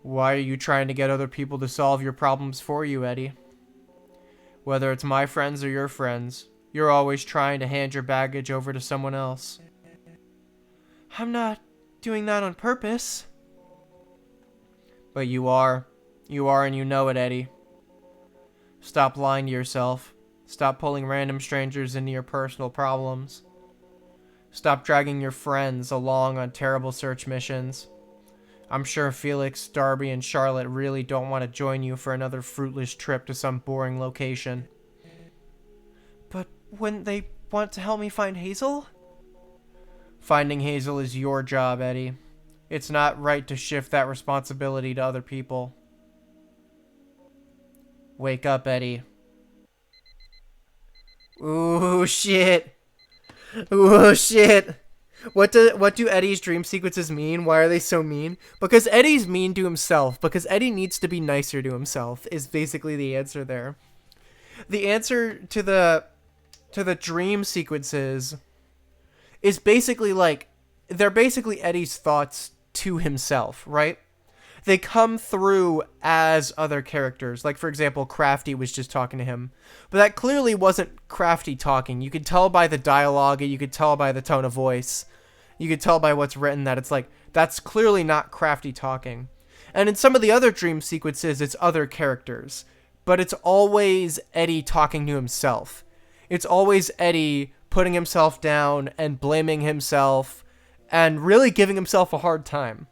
Why are you trying to get other people to solve your problems for you, Eddie? Whether it's my friends or your friends, you're always trying to hand your baggage over to someone else. I'm not doing that on purpose. But you are. You are, and you know it, Eddie. Stop lying to yourself. Stop pulling random strangers into your personal problems. Stop dragging your friends along on terrible search missions. I'm sure Felix, Darby, and Charlotte really don't want to join you for another fruitless trip to some boring location. But wouldn't they want to help me find Hazel? Finding Hazel is your job, Eddie. It's not right to shift that responsibility to other people. Wake up, Eddie. Ooh, shit. Ooh, shit. What do Eddie's dream sequences mean? Why are they so mean? Because Eddie's mean to himself. Because Eddie needs to be nicer to himself is basically the answer there. The answer to the dream sequences is basically like, they're basically Eddie's thoughts to himself, right? They come through as other characters. Like, for example, Crafty was just talking to him. But that clearly wasn't Crafty talking. You could tell by the dialogue, and you could tell by the tone of voice. You could tell by what's written that it's like, that's clearly not Crafty talking. And in some of the other dream sequences, it's other characters. But it's always Eddie talking to himself. It's always Eddie putting himself down and blaming himself and really giving himself a hard time.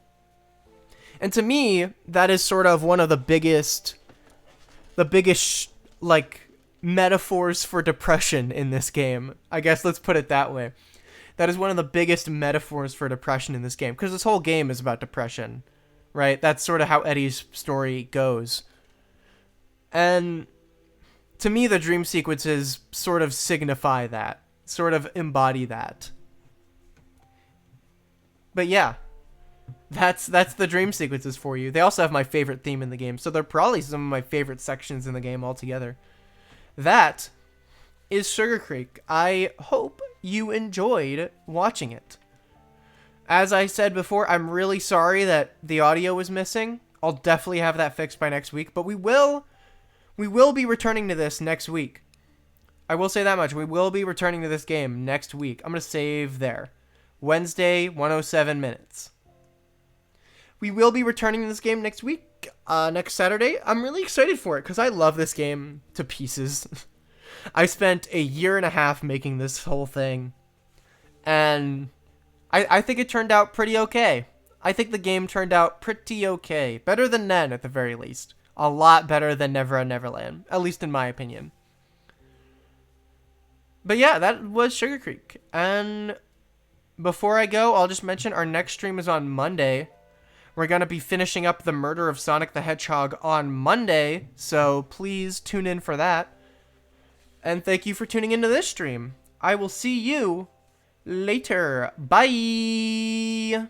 And to me, that is sort of one of the biggest, like, metaphors for depression in this game. I guess let's put it that way. That is one of the biggest metaphors for depression in this game. Because this whole game is about depression, right? That's sort of how Eddie's story goes. And to me, the dream sequences sort of signify that. Sort of embody that. But yeah. That's the dream sequences for you. They also have my favorite theme in the game, so they're probably some of my favorite sections in the game altogether. That is Sugarcreek. I hope you enjoyed watching it. As I said before, I'm really sorry that the audio was missing. I'll definitely have that fixed by next week, but we will be returning to this next week. I will say that much. We will be returning to this game next week. I'm going to save there. Wednesday, 107 minutes. We will be returning to this game next week, next Saturday. I'm really excited for it because I love this game to pieces. I spent a year and a half making this whole thing, and I think it turned out pretty okay. I think the game turned out pretty okay. Better than Nen, at the very least. A lot better than Never and Neverland, at least in my opinion. But yeah, that was Sugarcreek. And before I go, I'll just mention our next stream is on Monday. We're going to be finishing up the murder of Sonic the Hedgehog on Monday, so please tune in for that. And thank you for tuning into this stream. I will see you later. Bye!